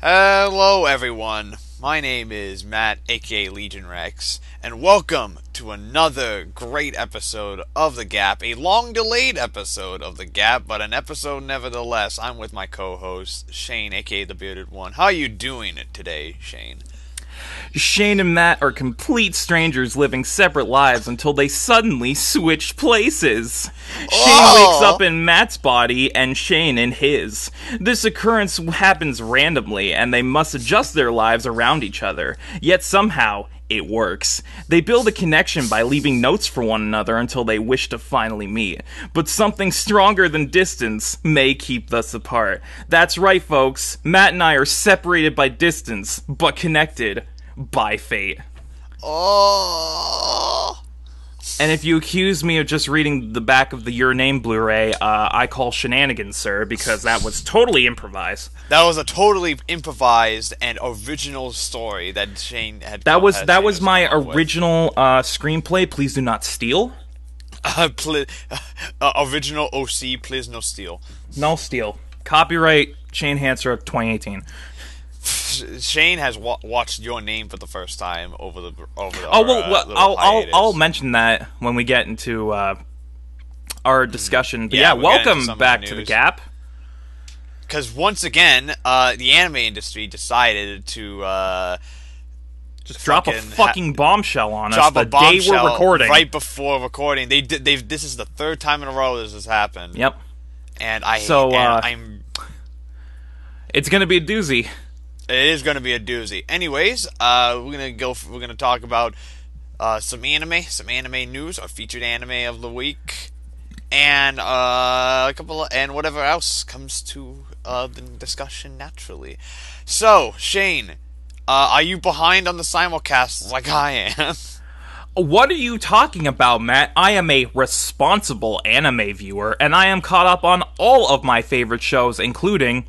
Hello everyone, my name is Matt, aka Legion Rex, and welcome to another great episode of The G.A.P, a long-delayed episode of The G.A.P, but an episode nevertheless. I'm with my co-host, Shane, aka The Bearded One. How are you doing today, Shane? Shane and Matt are complete strangers living separate lives until they suddenly switch places. Shane wakes up in Matt's body and Shane in his. This occurrence happens randomly, and they must adjust their lives around each other. Yet somehow, it works. They build a connection by leaving notes for one another until they wish to finally meet. But something stronger than distance may keep us apart. That's right, folks. Matt and I are separated by distance, but connected by fate. Oh. And if you accuse me of just reading the back of the Your Name Blu-ray, I call shenanigans, sir, because that was totally improvised. That was a totally improvised and original story that Shane had. That was my original screenplay. Please do not steal. Original OC. Please no steal. No steal. Copyright Shane Hansruck 2018. Shane has watched Your Name for the first time over the. I'll mention that when we get into our discussion. But yeah, welcome back to the G.A.P. Because once again, the anime industry decided to just drop a fucking bombshell on us the day we're recording. Right before recording, this is the third time in a row this has happened. Yep. And it's gonna be a doozy. It is going to be a doozy. Anyways, we're gonna talk about some anime news, our featured anime of the week, and and whatever else comes to the discussion naturally. So, Shane, are you behind on the simulcast like I am? What are you talking about, Matt? I am a responsible anime viewer, and I am caught up on all of my favorite shows, including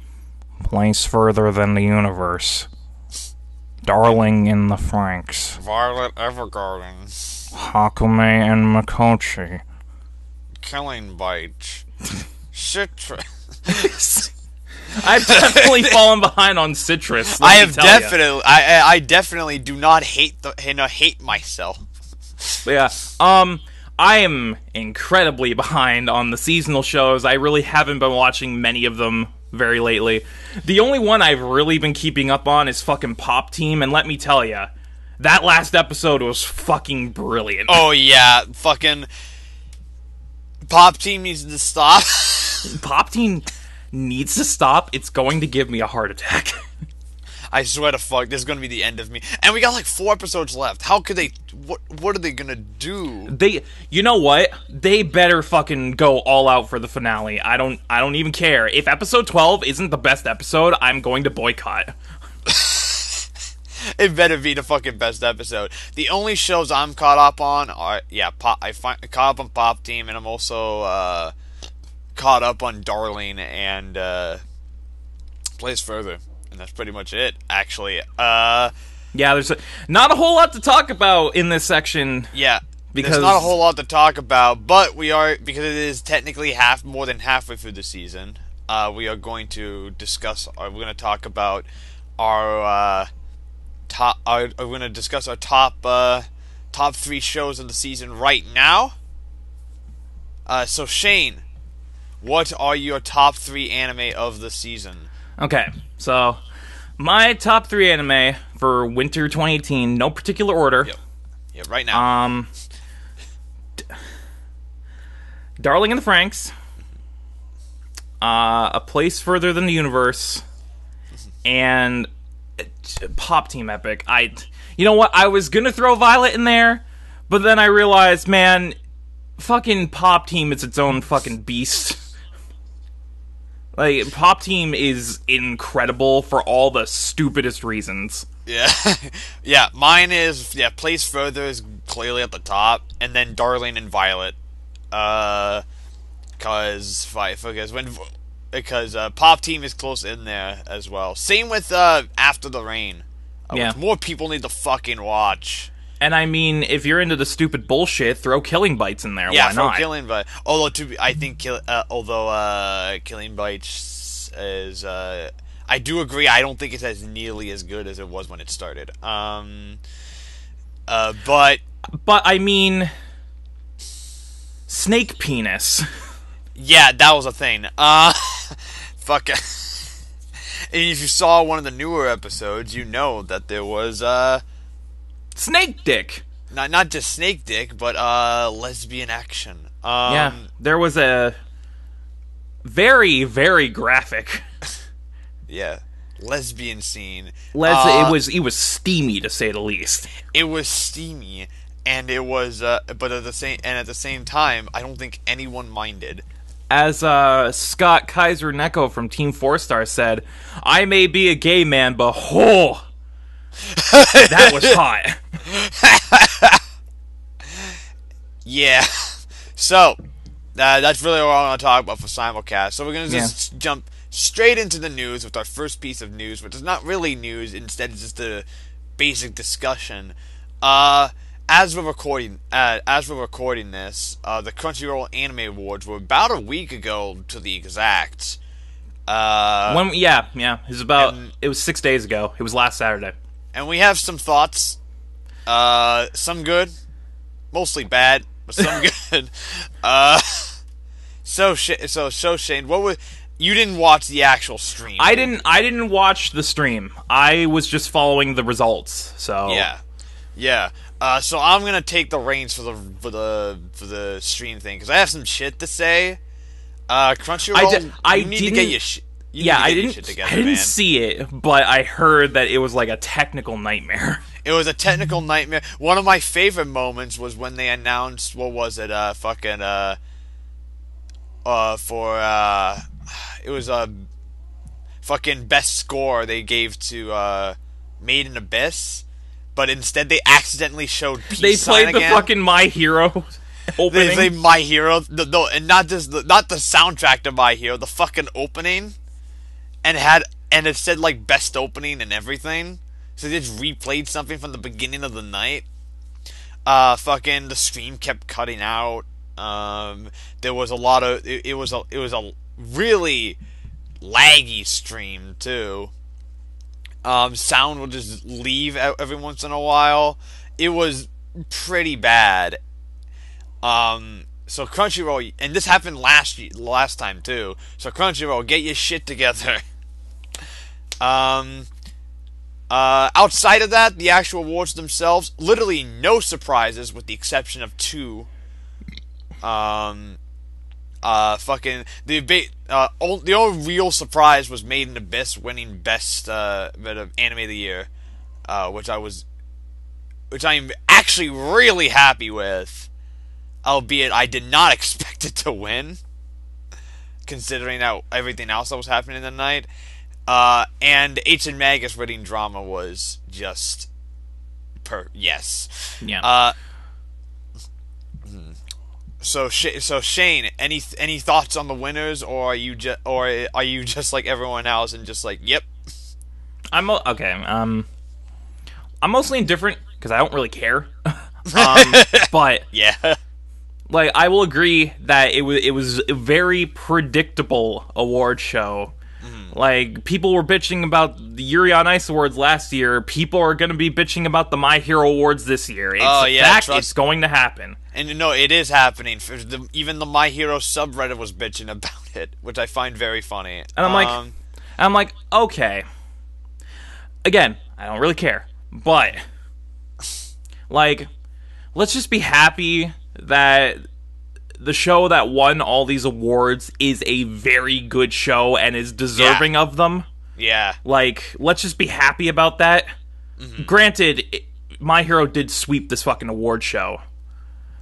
Place Further Than the Universe, Darling in the Franxx, Violet Evergarden, Hakume and Makochi, Killing Bite, Citrus. I've definitely fallen behind on Citrus. I definitely do not hate myself. Yeah. I am incredibly behind on the seasonal shows. I really haven't been watching many of them very lately. The only one I've really been keeping up on is fucking Pop Team, and let me tell ya, that last episode was fucking brilliant. Oh yeah, fucking Pop Team needs to stop. Pop Team needs to stop. It's going to give me a heart attack. I swear to fuck, this is gonna be the end of me. And we got like 4 episodes left. How could they? What are they gonna do? You know what? They better fucking go all out for the finale. I don't even care if episode 12 isn't the best episode. I'm going to boycott. It better be the fucking best episode. The only shows I'm caught up on are caught up on Pop Team, and I'm also caught up on Darling and Place Further. And that's pretty much it, actually. Yeah, there's not a whole lot to talk about in this section. Yeah, there's not a whole lot to talk about, but because it is technically more than halfway through the season, we are going to discuss. We're going to talk about our top. We're going to discuss our top 3 shows of the season right now. So Shane, what are your top 3 anime of the season? Okay, so my top 3 anime for winter 2018, no particular order. Yep, right now. Darling in the Franxx, A Place Further Than the Universe, and Pop Team Epic. You know what? I was gonna throw Violet in there, but then I realized, man, fucking Pop Team is its own fucking beast. Like, Pop Team is incredible for all the stupidest reasons. Yeah. Yeah, mine is, Place Further is clearly at the top, and then Darling and Violet. Because Pop Team is close in there as well. Same with After the Rain. Which more people need to fucking watch. And I mean, if you're into the stupid bullshit, throw Killing Bites in there. Yeah, why not? Killing Bites. I think Killing Bites is I do agree. I don't think it's as nearly as good as it was when it started. But I mean, snake penis. yeah, that was a thing. Fuck. And if you saw one of the newer episodes, you know that there was Snake dick. not just snake dick, but lesbian action. Yeah, there was a very, very graphic. Yeah, lesbian scene. It was steamy, to say the least. It was steamy, and it was, but at the same time, I don't think anyone minded. As Scott Kaiser Neko from Team 4 Star said, "I may be a gay man, but that was hot." Yeah. So that's really what I want to talk about for simulcast. So we're gonna just jump straight into the news with our first piece of news, which is not really news. Instead, it's just a basic discussion. As we're recording this, the Crunchyroll Anime Awards were about a week ago to the exact. It was 6 days ago. It was last Saturday. And we have some thoughts. Some good, mostly bad, but some good. So Shane, you didn't watch the actual stream? I didn't watch the stream. I was just following the results. So yeah. So I'm gonna take the reins for the stream thing because I have some shit to say. Crunchyroll, you need to get your shit. I didn't see it, but I heard that it was like a technical nightmare. It was a technical nightmare. One of my favorite moments was when they announced it was a fucking best score they gave to Made in Abyss, but instead they accidentally showed Peace They Sign played the fucking My Hero opening. They played My Hero, and not the soundtrack to My Hero, the fucking opening, and it said like best opening and everything. So they just replayed something from the beginning of the night. Fucking the stream kept cutting out. There was a lot of it was a really laggy stream too. Sound would just leave every once in a while. It was pretty bad. So Crunchyroll, and this happened last time too. So Crunchyroll, get your shit together. Outside of that, the actual awards themselves, literally no surprises with the exception of two. The only real surprise was Made in Abyss winning best anime of the year, which I'm actually really happy with, albeit I did not expect it to win, considering everything else that was happening in the night. And H and Magus winning drama was just yes. Yeah. So Shane, any thoughts on the winners, or are you just like everyone else and just like, yep? I'm okay. I'm mostly indifferent because I don't really care. But yeah, like I will agree that it was a very predictable award show. Like, people were bitching about the Yuri on Ice Awards last year. People are going to be bitching about the My Hero Awards this year. It's going to happen. And no, it is happening. Even the My Hero subreddit was bitching about it, which I find very funny. And I'm like, okay. Again, I don't really care. But, like, let's just be happy that the show that won all these awards is a very good show and is deserving of them. Yeah. Like, let's just be happy about that. Mm-hmm. Granted, My Hero did sweep this fucking award show.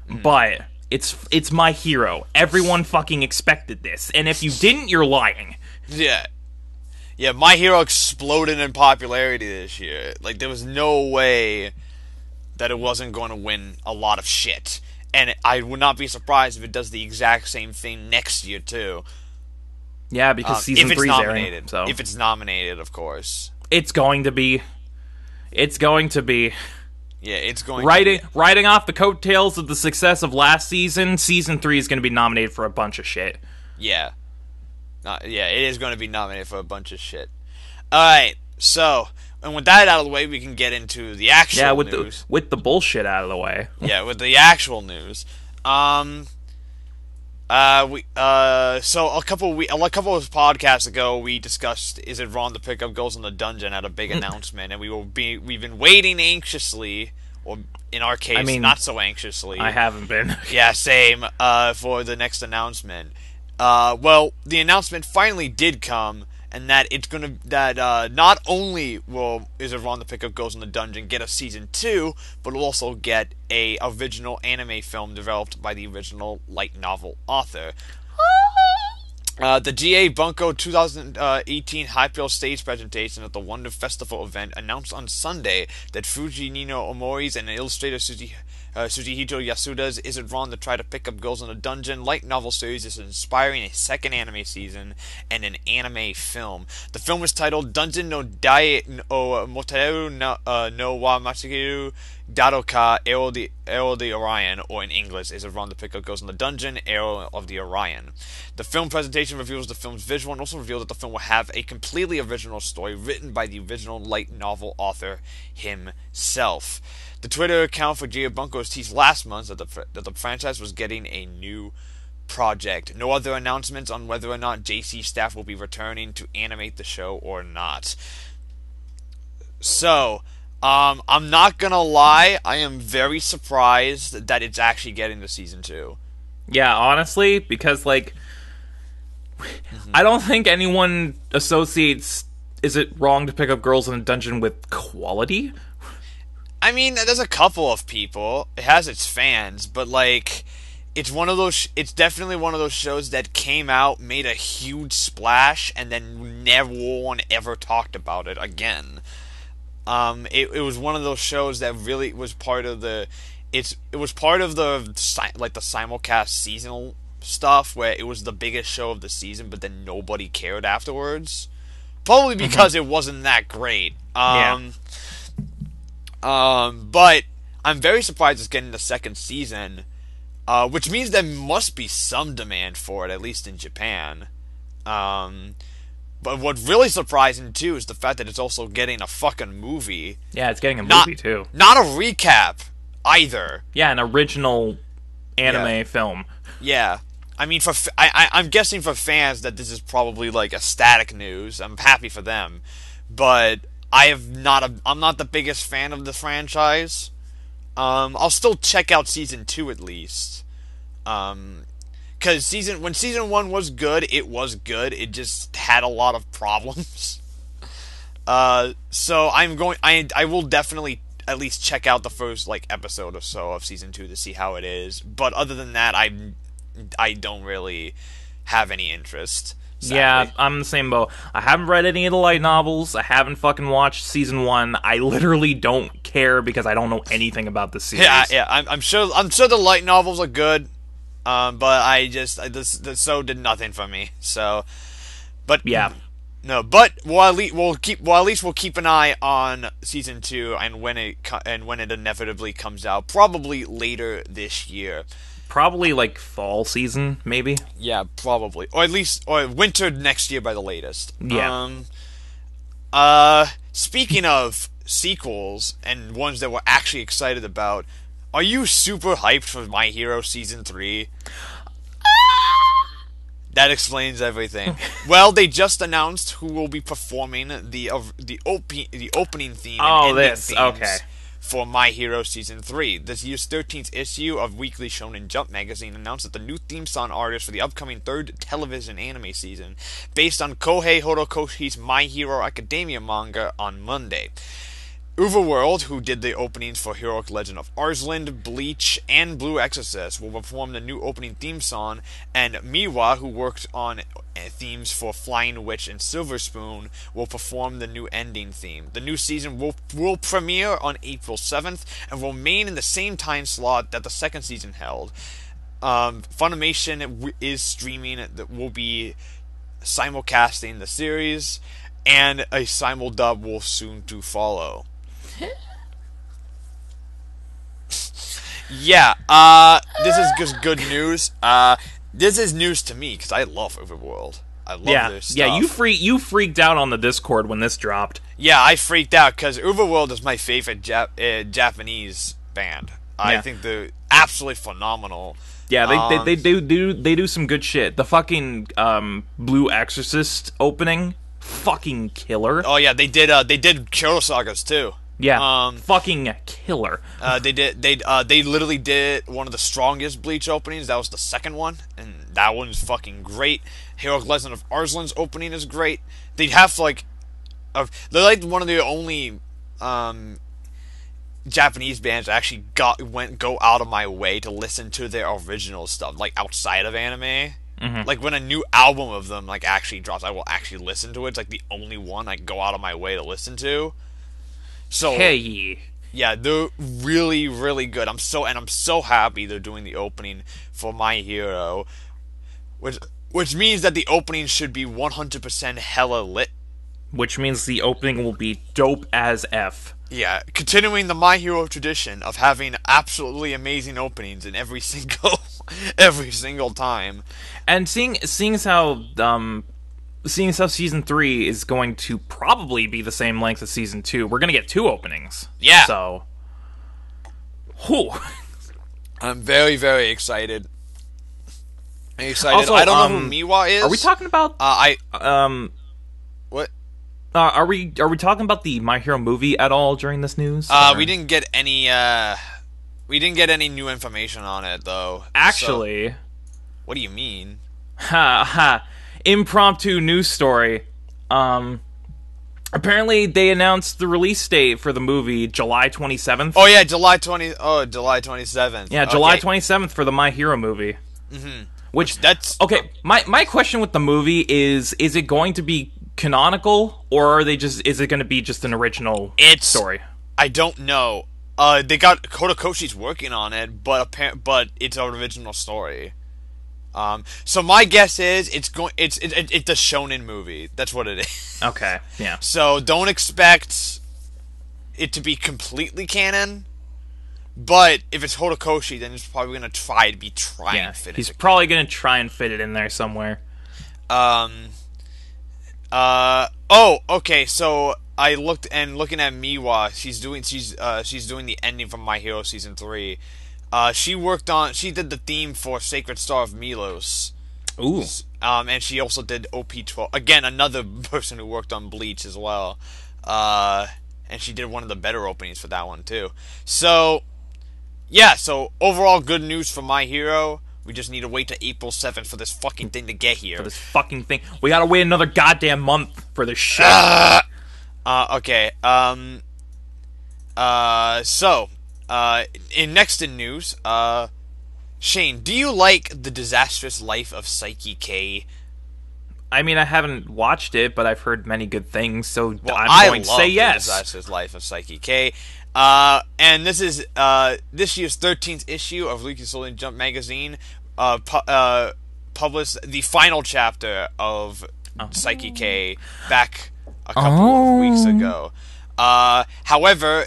But it's My Hero. Everyone fucking expected this. And if you didn't, you're lying. Yeah. Yeah, My Hero exploded in popularity this year. Like, there was no way that it wasn't going to win a lot of shit. And I would not be surprised if it does the exact same thing next year, too. Yeah, because Season 3 is airing. So. If it's nominated, of course. It's going to be. It's going to be. Yeah, it's going Riding off the coattails of the success of last season, Season 3 is going to be nominated for a bunch of shit. Yeah. It is going to be nominated for a bunch of shit. Alright, so, and with that out of the way, we can get into the Yeah, actual with news. the bullshit out of the way. Yeah, with the actual news. Um, so a couple of podcasts ago, we discussed is it wrong to pick up girls in the dungeon at a big announcement, and we've been waiting anxiously, or in our case, I mean, not so anxiously. I haven't been. Yeah, same. For the next announcement. Well, the announcement finally did come, and that it's gonna not only will Is It Wrong to Pick Up Girls in the Dungeon get a season 2, but it'll also get a original anime film developed by the original light novel author. The G.A. Bunko 2018 Hyperion stage presentation at the Wonder Festival event announced on Sunday that Fujinino Omori's and illustrator Sujihito Yasuda's Is It Wrong to Try to Pick Up Girls in a Dungeon light novel series is inspiring a second anime season and an anime film. The film is titled Dungeon no Dai no Moteru no wa Machikiru Dadoka Arrow of the Orion, or in English, Is It Wrong to Pick Up Girls in the Dungeon, Arrow of the Orion. The film presentation reveals the film's visual and also reveals that the film will have a completely original story written by the original light novel author himself. The Twitter account for G.A.P. Bunko teased last month that the franchise was getting a new project. No other announcements on whether or not JC staff will be returning to animate the show or not. So, I'm not gonna lie, I am very surprised that it's actually getting to season 2. Yeah, honestly, because like, I don't think anyone associates Is It Wrong to Pick Up Girls in a Dungeon with quality. I mean, there's a couple of people. It has its fans, but like, it's one of those. It's definitely one of those shows that came out, made a huge splash, and then never one ever talked about it again. It was one of those shows that really was part of the. It was part of the simulcast seasonal stuff where it was the biggest show of the season, but then nobody cared afterwards. Probably because it wasn't that great. But I'm very surprised it's getting the second season, which means there must be some demand for it, at least in Japan. But what's really surprising, too, is the fact that it's also getting a fucking movie. Yeah, it's getting a movie, too. Not a recap, either. Yeah, an original anime film. Yeah. I mean, I'm guessing for fans that this is probably, like, ecstatic news. I'm happy for them. But I'm not the biggest fan of the franchise. I'll still check out season 2 at least. Because when season 1 was good, it was good. It just had a lot of problems. So I will definitely at least check out the first episode or so of season 2 to see how it is. But other than that, I don't really have any interest. Sadly. Yeah, I'm in the same boat. I haven't read any of the light novels. I haven't fucking watched season 1. I literally don't care because I don't know anything about the series. Yeah. I'm sure the light novels are good. But the show did nothing for me. So, but yeah, no. But we'll at least keep an eye on season 2 and when it inevitably comes out, probably later this year. Probably fall season, maybe. Yeah, probably, or at least winter next year by the latest. Yeah. Speaking of sequels and ones that we're actually excited about. Are you super hyped for My Hero Season 3? That explains everything. Well, they just announced who will be performing the opening theme and ending themes for My Hero Season 3. This year's 13th issue of Weekly Shonen Jump magazine announced that the new theme song artist for the upcoming third television anime season, based on Kohei Horikoshi's My Hero Academia manga, on Monday. Overworld, who did the openings for Heroic Legend of Arslan, Bleach, and Blue Exorcist, will perform the new opening theme song, and Miwa, who worked on themes for Flying Witch and Silver Spoon, will perform the new ending theme. The new season will premiere on April 7th and will remain in the same time slot that the second season held. Funimation is streaming, will be simulcasting the series, and a simuldub will soon to follow. Yeah, this is just good news. This is news to me, because I love Overworld. I love Yeah, their stuff. yeah. You freaked out on the Discord when this dropped. Yeah, I freaked out because Uberworld is my favorite Japanese band. I Yeah. think they're absolutely phenomenal. Yeah, they do some good shit. The fucking Blue Exorcist opening, fucking killer. Oh yeah, they did Kyoto Sagas too. Yeah, fucking killer. They literally did one of the strongest Bleach openings. That was the second one, and that one's fucking great. Heroic Legend of Arslan's opening is great. They have they're like one of the only Japanese bands that actually go out of my way to listen to their original stuff, like outside of anime. Mm-hmm. Like when a new album of them like actually drops, I will actually listen to it. It's like the only one I go out of my way to listen to. So Hey. yeah, they're really, really good. I'm so happy they're doing the opening for My Hero, which means that the opening should be 100% hella lit. Which means the opening will be dope as F. Yeah, continuing the My Hero tradition of having absolutely amazing openings in every single time. And seeing as how season 3 is going to probably be the same length as season 2, we're gonna get 2 openings. Yeah. So, whew. I'm very, very excited. Also, I don't know who Miwa is. Are we talking about? What? Are we talking about the My Hero movie at all during this news? We didn't get any. We didn't get any new information on it though. Actually, so, what do you mean? Ha ha! Impromptu news story. Apparently they announced the release date for the movie July 27th. Oh yeah, July 27th. Yeah, July 27th for the My Hero movie. Mm-hmm. Which that's okay. My question with the movie is it going to be canonical, or is it going to be just an original story? I don't know. They got Kodakoshi's working on it, but it's an original story. So my guess is it's a shonen movie. That's what it is. Okay, yeah. So don't expect it to be completely canon. But if it's Horikoshi, then it's probably going to try and fit it. He's probably going to try and fit it in there somewhere. Okay. So I looking at Miwa. She's doing the ending from My Hero season 3. She did the theme for Sacred Star of Milos. Ooh. And she also did OP12. Again, another person who worked on Bleach as well. And she did one of the better openings for that one too. So, yeah, so overall good news for My Hero. We just need to wait to April 7th for this fucking thing to get here. For this fucking thing. We gotta wait another goddamn month for this shit. Okay. In news, Shane, do you like The Disastrous Life of Psyche K? I mean, I haven't watched it, but I've heard many good things, so I'm going to say yes. The Disastrous Life of Psyche K. And this is this year's 13th issue of Shonen Jump magazine. Published the final chapter of Psyche K back a couple of weeks ago. However,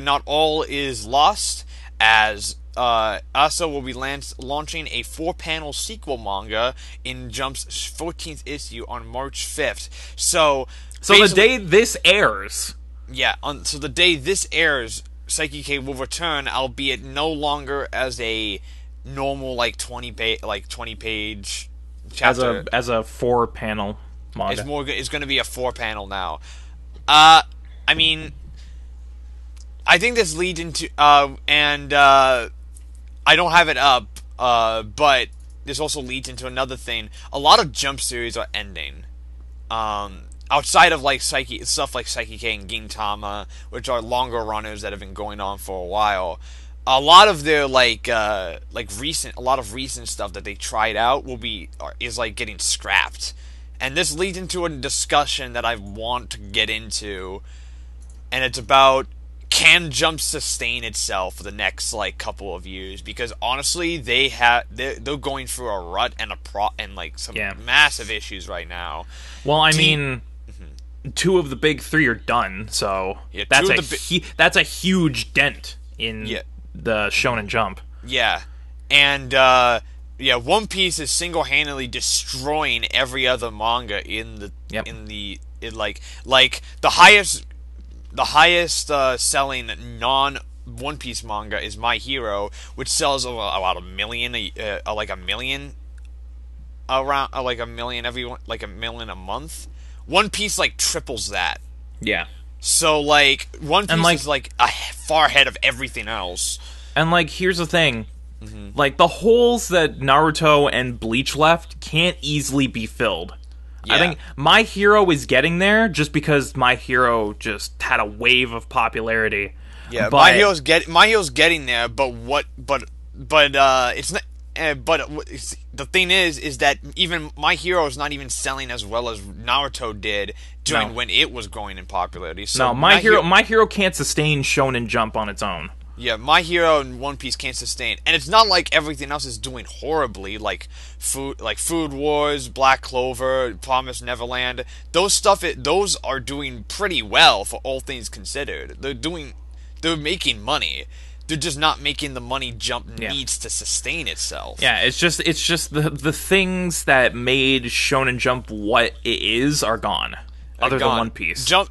not all is lost, as Asa will be launching a 4-panel sequel manga in Jump's 14th issue on March 5th. So the day this airs... Yeah, so the day this airs, Psyche K will return, albeit no longer as a normal 20-page chapter. As a 4-panel manga. It's going to be a 4-panel now. I mean, I think this leads into I don't have it up, but this also leads into another thing. A lot of Jump series are ending. Outside of stuff like Psyche K and Gintama, which are longer runners that have been going on for a while, a lot of their recent stuff that they tried out is getting scrapped, and this leads into a discussion that I want to get into, and it's about, can Jump sustain itself for the next couple of years? Because honestly, they're going through a rut and some massive issues right now. Well, I mean, 2 of the big 3 are done, so that's a huge dent in the Shonen Jump. Yeah, and One Piece is single-handedly destroying every other manga Yep. like the highest selling non One Piece manga is My Hero, which sells about a million, like a million around, like a million like a million a month. One Piece like triples that. Yeah. So like One Piece like, is like far ahead of everything else. And like, here's the thing. Like, the holes that Naruto and Bleach left can't easily be filled. Yeah. I think My Hero is getting there just because My Hero just had a wave of popularity. Yeah, but, My Hero's getting there, but it's not. The thing is that even My Hero is not even selling as well as Naruto did during when it was growing in popularity. So no, My Hero can't sustain Shonen Jump on its own. Yeah, My Hero and One Piece can't sustain, and it's not like everything else is doing horribly, like Food Wars, Black Clover, Promised Neverland. Those are doing pretty well for all things considered. They're making money. They're just not making the money Jump needs to sustain itself. Yeah, it's just the things that made Shonen Jump what it is are gone. Other than One Piece. Jump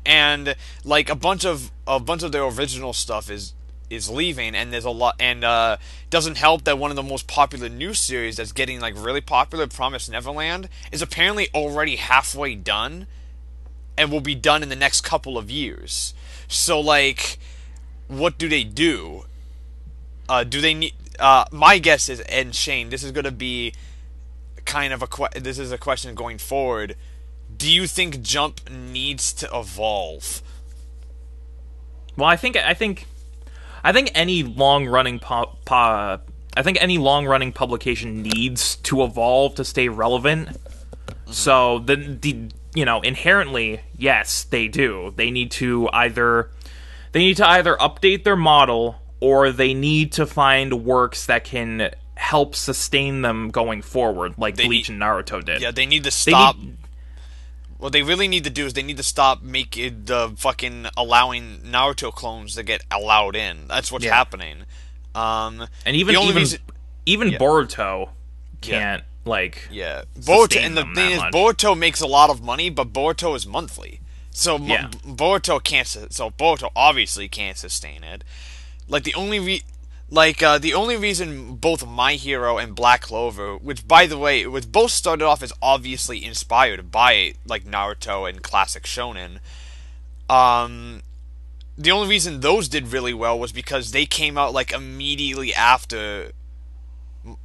and like a bunch of their original stuff is leaving, and there's a lot, and doesn't help that one of the most popular new series that's getting like really popular, Promised Neverland, is apparently already halfway done and will be done in the next couple of years. So like, what do they do? Do they need? My guess is, and Shane, this is going to be kind of this is a question going forward. Do you think Jump needs to evolve? Well, I think any long-running publication needs to evolve to stay relevant. So inherently, yes, they do. They need to either update their model, or they need to find works that can help sustain them going forward, like Bleach and Naruto did. Yeah, they need to stop. What they really need to do is they need to stop making the fucking allowing Naruto clones to get allowed in. That's what's happening. And even Boruto can't Boruto, and the thing is, Boruto makes a lot of money, but Boruto is monthly, so Boruto can't. So Boruto obviously can't sustain it. Like the only reason both My Hero and Black Clover, which by the way, which both started off as obviously inspired by like Naruto and classic shonen, the only reason those did really well was because they came out like immediately after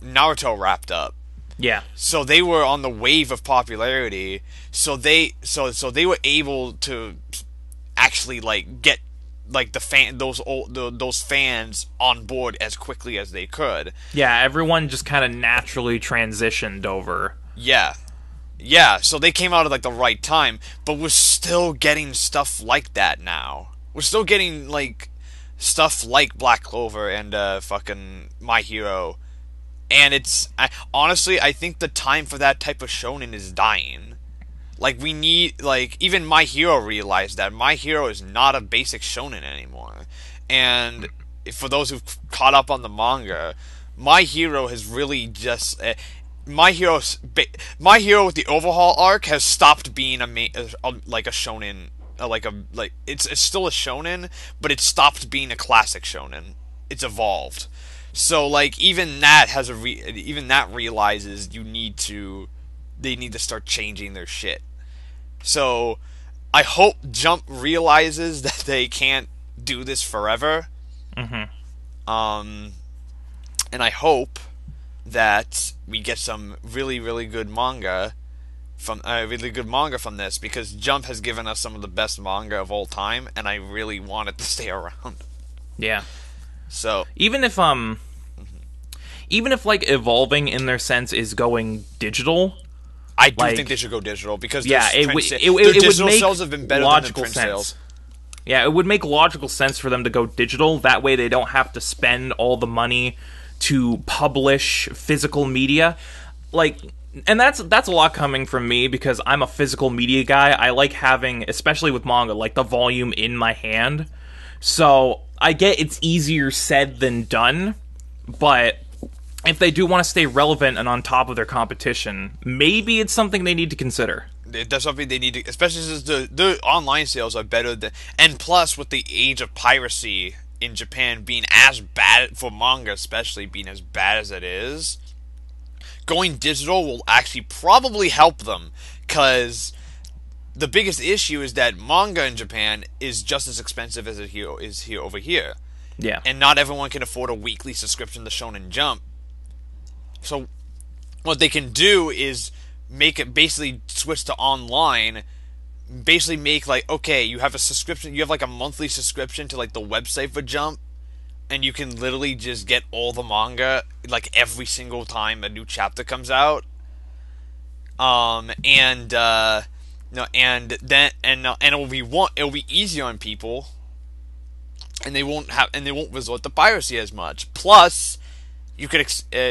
Naruto wrapped up. Yeah. So they were on the wave of popularity. So they were able to actually like get like those fans on board as quickly as they could. Yeah, everyone just kind of naturally transitioned over. Yeah, so they came out at like the right time, but we're still getting stuff like that now. We're still getting like stuff like Black Clover and fucking My Hero, and honestly, I think the time for that type of shonen is dying. Like, we need, like, even My Hero realized that My Hero is not a basic shonen anymore. And for those who've caught up on the manga, My Hero has really just... My Hero with the overhaul arc has stopped being like a shonen... It's still a shonen, but it's stopped being a classic shonen. It's evolved. So, like, even that realizes they need to start changing their shit. So, I hope Jump realizes that they can't do this forever. Mm-hmm. And I hope that we get some really, really good manga from this, because Jump has given us some of the best manga of all time, and I really want it to stay around. Yeah. So even if like evolving in their sense is going digital, I do think they should go digital, because their digital sales have been better than the print sales. Yeah, it would make logical sense for them to go digital. That way they don't have to spend all the money to publish physical media. Like, and that's a lot coming from me, because I'm a physical media guy. I like having, especially with manga, like the volume in my hand. So I get it's easier said than done, but if they do want to stay relevant and on top of their competition, maybe it's something they need to consider. That's something they need to, especially since the online sales are better than, and plus with the age of piracy in Japan being as bad, for manga especially being as bad as it is, going digital will actually probably help them, because the biggest issue is that manga in Japan is just as expensive as it is here over here. Yeah. And not everyone can afford a weekly subscription to Shonen Jump. So what they can do is make it basically switch to online, basically make like, okay, you have a subscription, you have like a monthly subscription to like the website for Jump, and you can literally just get all the manga like every single time a new chapter comes out. And it'll be easier on people, and they won't resort to piracy as much. Plus, you could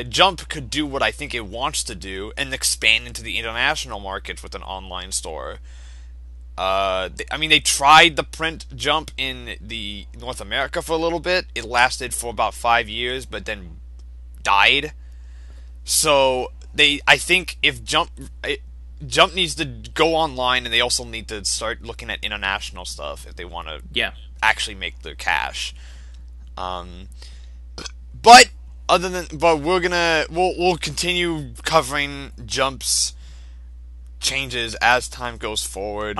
Jump could do what I think it wants to do and expand into the international markets with an online store. They tried the print Jump in the North America for a little bit. It lasted for about 5 years, but then died. So I think if Jump needs to go online, and they also need to start looking at international stuff if they want to actually make their cash. But we'll continue covering Jump's changes as time goes forward.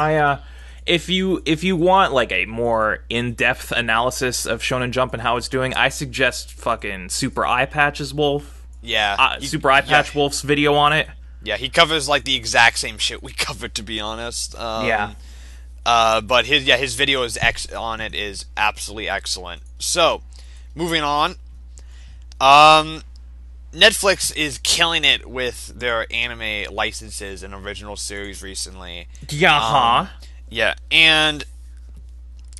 If you want like a more in-depth analysis of Shonen Jump and how it's doing, I suggest fucking Super Eye Patch's Wolf. Yeah, Super Eye Patch Wolf's video on it. Yeah, he covers like the exact same shit we covered, to be honest. But his video on it is absolutely excellent. So, moving on. Netflix is killing it with their anime licenses and original series recently. Yeah, and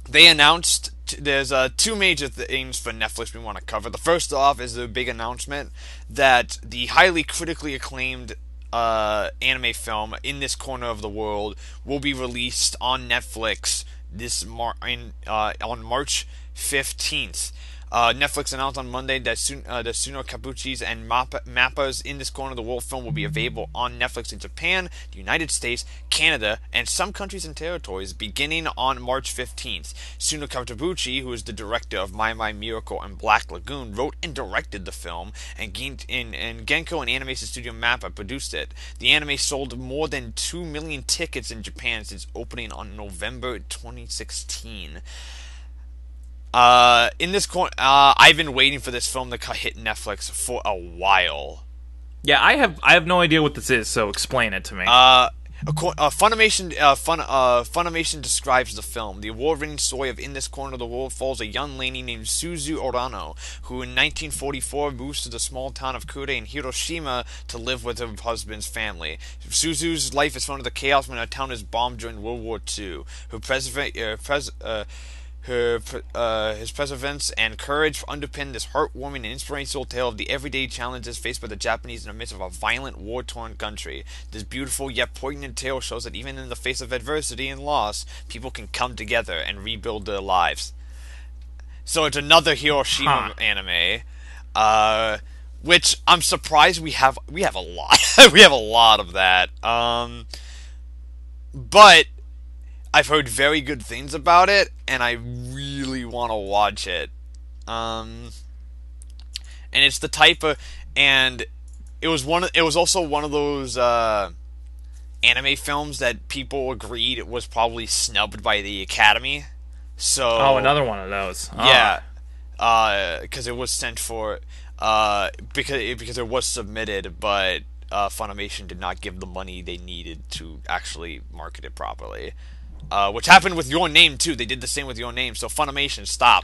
they announced there's two major things for Netflix we want to cover. The first off is the big announcement that the highly critically acclaimed anime film In This Corner of the World will be released on Netflix on March 15th. Netflix announced on Monday that Suno Kabuchi's and Mappa's In This Corner of the World film will be available on Netflix in Japan, the United States, Canada, and some countries and territories beginning on March 15th. Suno Kabuchi, who is the director of My Miracle and Black Lagoon, wrote and directed the film, and Genko and animation studio Mappa produced it. The anime sold more than 2 million tickets in Japan since opening on November 2016. In this corner, I've been waiting for this film to hit Netflix for a while. Yeah, I have no idea what this is, so explain it to me. Funimation describes the film. The award-winning story of In This Corner of the World follows a young lady named Suzu Orano, who in 1944 moves to the small town of Kure in Hiroshima to live with her husband's family. Suzu's life is thrown into chaos when her town is bombed during World War II. His perseverance and courage underpin this heartwarming and inspirational tale of the everyday challenges faced by the Japanese in the midst of a violent, war-torn country. This beautiful yet poignant tale shows that even in the face of adversity and loss, people can come together and rebuild their lives. So it's another Hiroshima anime, which I'm surprised we have a lot. We have a lot of that. But I've heard very good things about it, and I really want to watch it. And it's the type of, and it was also one of those anime films that people agreed was probably snubbed by the Academy. So another one of those. Yeah, because it was sent for because it was submitted, but Funimation did not give the money they needed to actually market it properly. Which happened with Your Name, too. They did the same with Your Name, so Funimation, stop.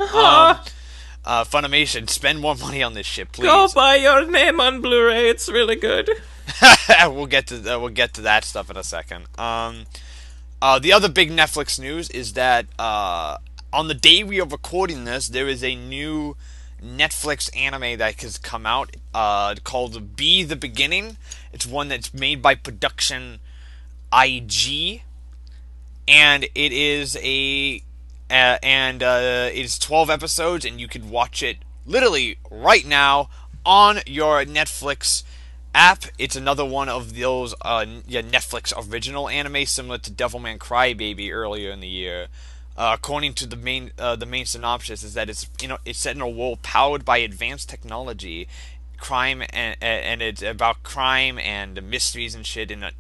Funimation, spend more money on this shit, please. Go buy Your Name on Blu-ray, it's really good. We'll get to that stuff in a second. The other big Netflix news is that on the day we are recording this, there is a new Netflix anime that has come out called Be the Beginning. It's one that's made by Production IG. And it is it is 12 episodes, and you can watch it literally right now on your Netflix app. It's another one of those Netflix original anime similar to Devilman Crybaby earlier in the year. According to the main synopsis, is that it's set in a world powered by advanced technology, crime and it's about crime and mysteries and shit in an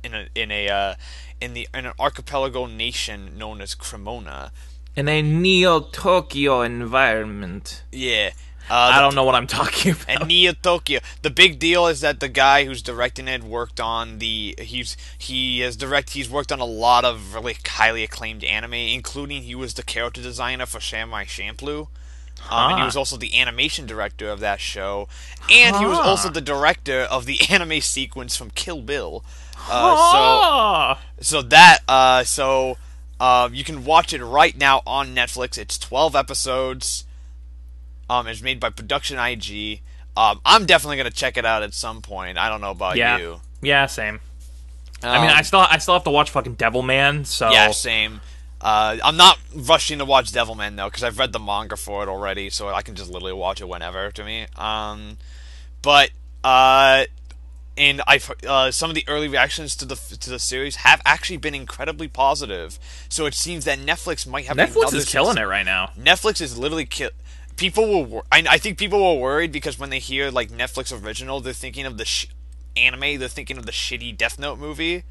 archipelago nation known as Cremona. In a Neo Tokyo environment. Yeah. I don't know what I'm talking about. And Neo Tokyo. The big deal is that the guy who's directing it worked on he's worked on a lot of really highly acclaimed anime, including he was the character designer for Samurai Champloo. And he was also the animation director of that show, and he was also the director of the anime sequence from Kill Bill. So you can watch it right now on Netflix. It's 12 episodes. It's made by Production IG. I'm definitely gonna check it out at some point. I don't know about you. Yeah, same. I mean, I still have to watch fucking Devilman. So yeah, same. I'm not rushing to watch Devilman though, because I've read the manga for it already, so I can just literally watch it whenever. To me, and I've some of the early reactions to the series have actually been incredibly positive. So it seems that Netflix might have Netflix is killing it right now. Netflix is literally I think people were worried because when they hear like Netflix original, they're thinking of the anime. They're thinking of the shitty Death Note movie.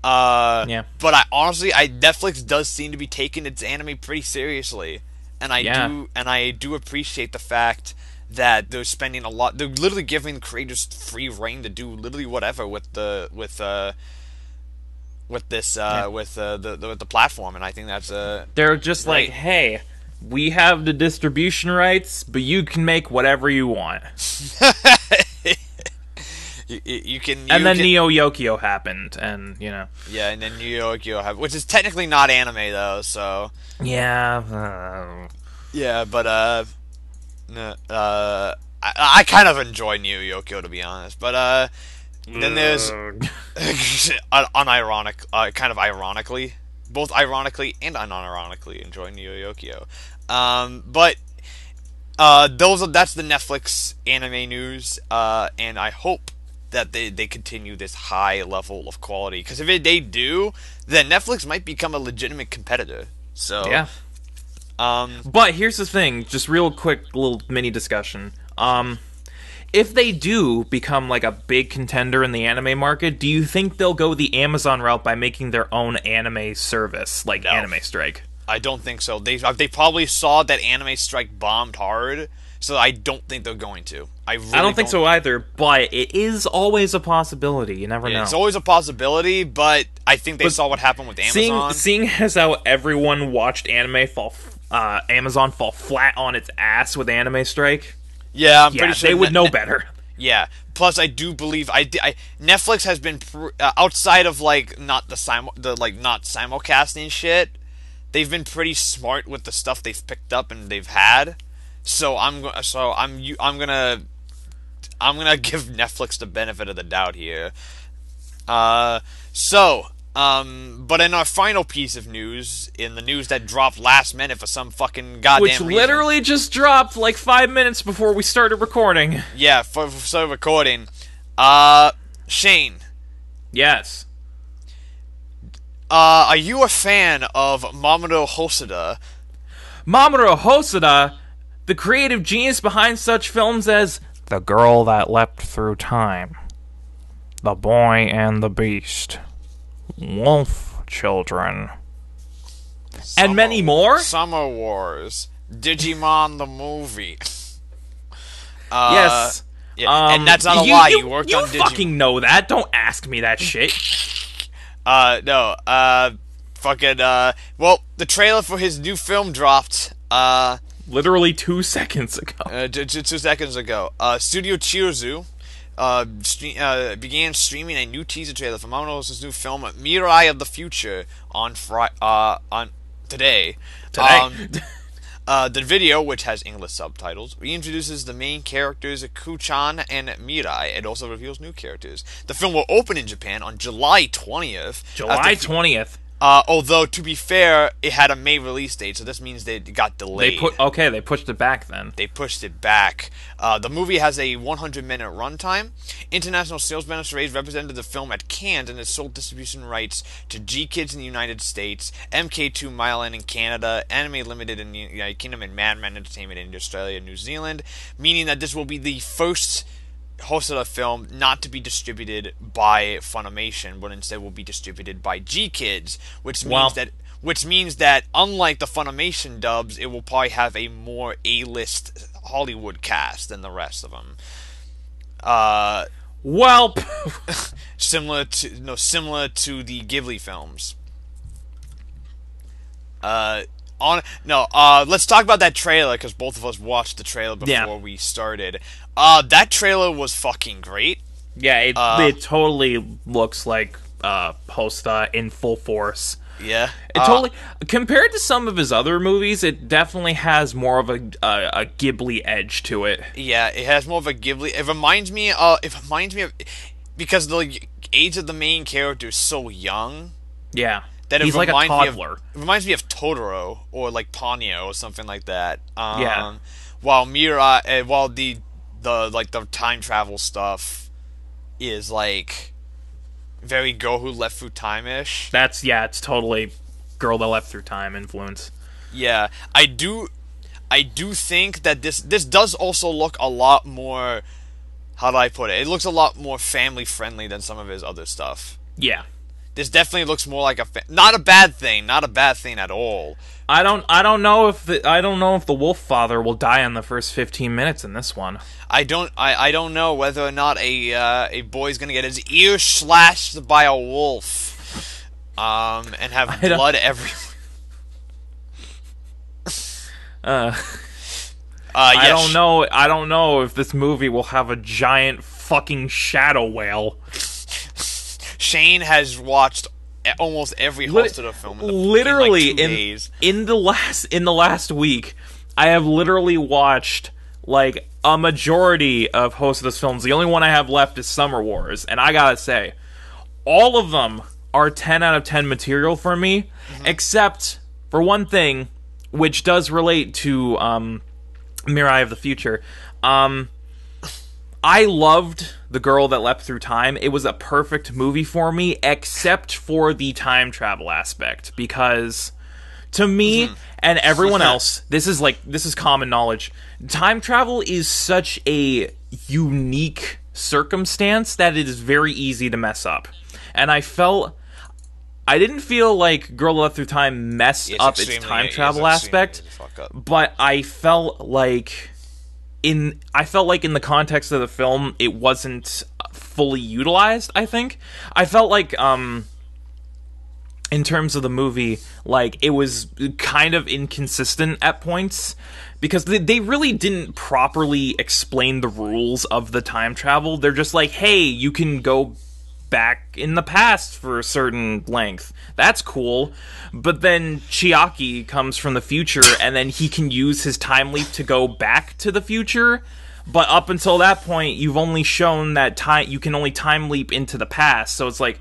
Yeah. But Netflix does seem to be taking its anime pretty seriously, and I do appreciate the fact that they're spending a lot. They're literally giving creators free reign to do literally whatever with the platform, and I think that's they're just great. Like, hey, we have the distribution rights, but you can make whatever you want. You can. And then Neo Yokio happened, and Yeah, and then Neo Yokio happened, which is technically not anime though. So. Yeah. Yeah, but I kind of enjoy Neo Yokio, to be honest. But then there's kind of ironically, both ironically and unironically enjoy Neo Yokio. That's the Netflix anime news, and I hope that they continue this high level of quality, because if they do, then Netflix might become a legitimate competitor. So yeah. But here's the thing, just real quick little mini discussion. If they do become like a big contender in the anime market, do you think they'll go the Amazon route by making their own anime service, like Anime Strike? I don't think so. They probably saw that Anime Strike bombed hard, so I don't think they're going to. I don't think so either, but it is always a possibility. You never know. It's always a possibility, but I think they saw what happened with Amazon. Seeing as how everyone watched Amazon fall flat on its ass with Anime Strike. Yeah, I'm pretty sure they would know better. Yeah. Plus, I do believe Netflix has been outside of not simulcasting shit. They've been pretty smart with the stuff they've picked up and they've had. So I'm gonna give Netflix the benefit of the doubt here. But in our final piece of news, in the news that dropped last minute for some fucking goddamn reason. Which literally just dropped like 5 minutes before we started recording. Yeah, for recording. Shane. Yes. Are you a fan of Mamoru Hosada? Mamoru Hosada, the creative genius behind such films as The Girl That Leapt Through Time, The Boy and the Beast, Wolf Children, and many more? Summer Wars, Digimon the movie. Yes. Yeah, and that's not a lie, you worked on Digimon. You fucking know that, don't ask me that shit. No, well, the trailer for his new film dropped, literally 2 seconds ago. 2 seconds ago. Studio Chiozu began streaming a new teaser trailer for Mamoru Hosada's new film, Mirai of the Future, on today. The video, which has English subtitles, reintroduces the main characters Kuchan and Mirai. It also reveals new characters. The film will open in Japan on July 20th. July 20th. Although, to be fair, it had a May release date, so this means that it got delayed. They pushed it back then. They pushed it back. The movie has a 100-minute runtime. International Sales Manager represented the film at Cannes and has sold distribution rights to G.Kids in the United States, MK2 Myland in Canada, Anime Limited in the United Kingdom, and Madman Entertainment in Australia and New Zealand, meaning that this will be the first Hosada film not to be distributed by Funimation, but instead will be distributed by G.Kids, which means that unlike the Funimation dubs, it will probably have a more A-list Hollywood cast than the rest of them. Similar to the Ghibli films. Let's talk about that trailer, because both of us watched the trailer before we started. That trailer was fucking great. Yeah, it totally looks like Hosta in full force. Yeah. It totally, compared to some of his other movies, it definitely has more of a Ghibli edge to it. Yeah, it has more of a Ghibli. It reminds me of, because the age of the main character is so young. Yeah. That he's like a toddler. It reminds me of Totoro or like Ponyo or something like that. Yeah. While the time travel stuff is like very Girl Who Left Through Time-ish. It's totally Girl That Left Through Time influence. Yeah, I do think that this does also look a lot more, how do I put it? It looks a lot more family friendly than some of his other stuff. Yeah. This definitely looks more like not a bad thing at all. I don't know if the Wolf Father will die in the first 15 minutes in this one. I don't know whether or not a boy's gonna get his ear slashed by a wolf, and have blood everywhere. I don't know if this movie will have a giant fucking shadow whale. Shane has watched almost every Hosoda film in like 2 days. In the last week, I have literally watched like a majority of Hosoda's films. The only one I have left is Summer Wars, and I gotta say, all of them are 10 out of 10 material for me, except for one thing, which does relate to Mirai of the Future. I loved The Girl That Leapt Through Time. It was a perfect movie for me, except for the time travel aspect, because to me and everyone else, this is common knowledge. Time travel is such a unique circumstance that it is very easy to mess up. And I didn't feel like Girl That Leapt Through Time messed up its time travel aspect, but I felt like in the context of the film, it wasn't fully utilized, I think. I felt like, in terms of the movie, like, it was kind of inconsistent at points, because they really didn't properly explain the rules of the time travel. They're just like, hey, you can go back in the past for a certain length. That's cool. But then Chiaki comes from the future, and then he can use his time leap to go back to the future. But up until that point, you've only shown that you can only time leap into the past. So it's like,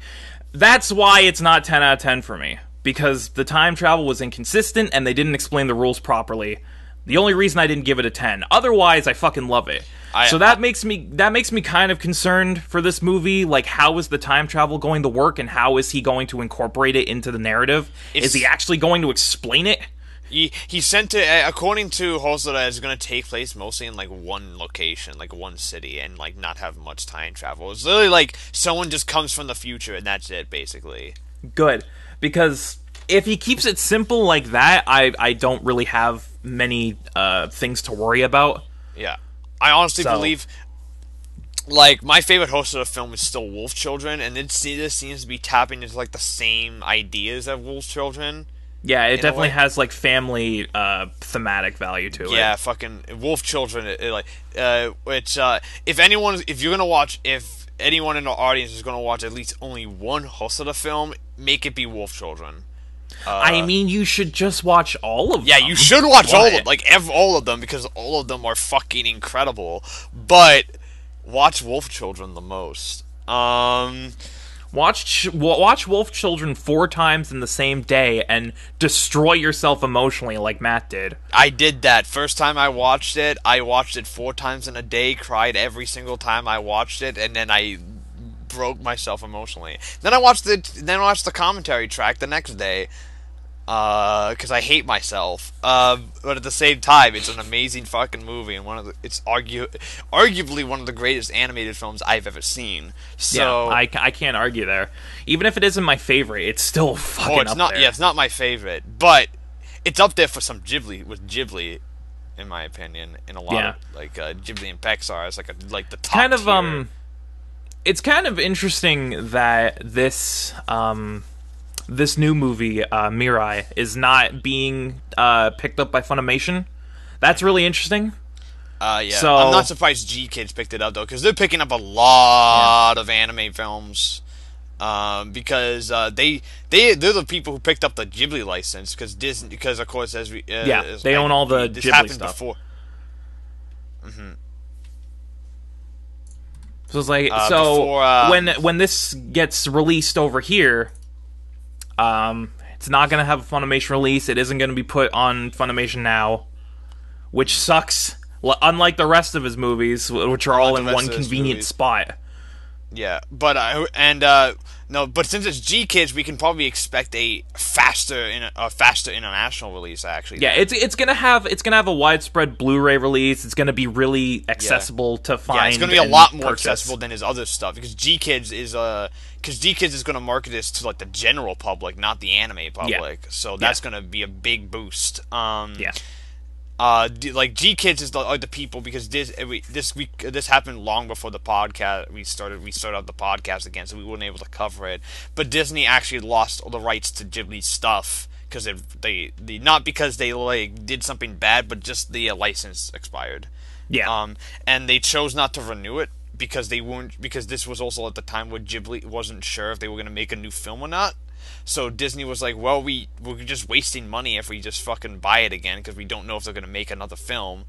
that's why it's not 10 out of 10 for me. Because the time travel was inconsistent, and they didn't explain the rules properly. The only reason I didn't give it a 10. Otherwise, I fucking love it. That makes me kind of concerned for this movie. Like, how is the time travel going to work, and how is he going to incorporate it into the narrative? Is he actually going to explain it? He sent it, according to Hosoda, it's going to take place mostly in like one location, like one city, and like not have much time travel. It's literally like someone just comes from the future, and that's it, basically. Good, because if he keeps it simple like that, I don't really have many things to worry about. Yeah. I honestly believe, like, my favorite Hosoda film is still Wolf Children, and this seems to be tapping into, like, the same ideas of Wolf Children. Yeah, it definitely has, like, family thematic value to it. Yeah, fucking Wolf Children, if anyone in the audience is going to watch at least only one Hosoda film, make it be Wolf Children. I mean, you should just watch all of them. Yeah, you should watch all of them. Like, all of them, because all of them are fucking incredible. But watch Wolf Children the most. Watch Wolf Children 4 times in the same day and destroy yourself emotionally like Matt did. I did that. First time I watched it 4 times in a day, cried every single time I watched it, and then I broke myself emotionally. Then I watched the commentary track the next day. Because I hate myself. But at the same time, it's an amazing fucking movie, and it's arguably one of the greatest animated films I've ever seen. So yeah, I can't argue there. Even if it isn't my favorite, it's still fucking it's up not. there. Yeah, it's not my favorite, but it's up there for some Ghibli, in my opinion. In a lot of like Ghibli and Pixar, it's like the top kind of tier. It's kind of interesting that this this new movie, Mirai, is not being picked up by Funimation. That's really interesting. Yeah. So, I'm not surprised G.Kids picked it up, though, because they're picking up a lot of anime films. Because they're the people who picked up the Ghibli license, because of course, as we they own all the this Ghibli happened stuff. before. So it's like when this gets released over here, it's not going to have a Funimation release. It isn't going to be put on Funimation Now, which sucks. Unlike the rest of his movies, which are all in one convenient spot. Yeah, but but since it's G.Kids, we can probably expect a faster international release. Actually, yeah, it's gonna have a widespread Blu-ray release. It's gonna be really accessible to find. Yeah, it's gonna be a lot more accessible than his other stuff, because G.Kids is gonna market this to like the general public, not the anime public. Yeah. So that's gonna be a big boost. Yeah. Like G.Kids are the people, because this happened long before the podcast we started out the podcast again, so we weren't able to cover it. But Disney actually lost all the rights to Ghibli stuff because they not because they like did something bad, but just the license expired. Yeah. And they chose not to renew it because this was also at the time where Ghibli wasn't sure if they were going to make a new film or not. So Disney was like, well, we're just wasting money if we just fucking buy it again, because we don't know if they're going to make another film,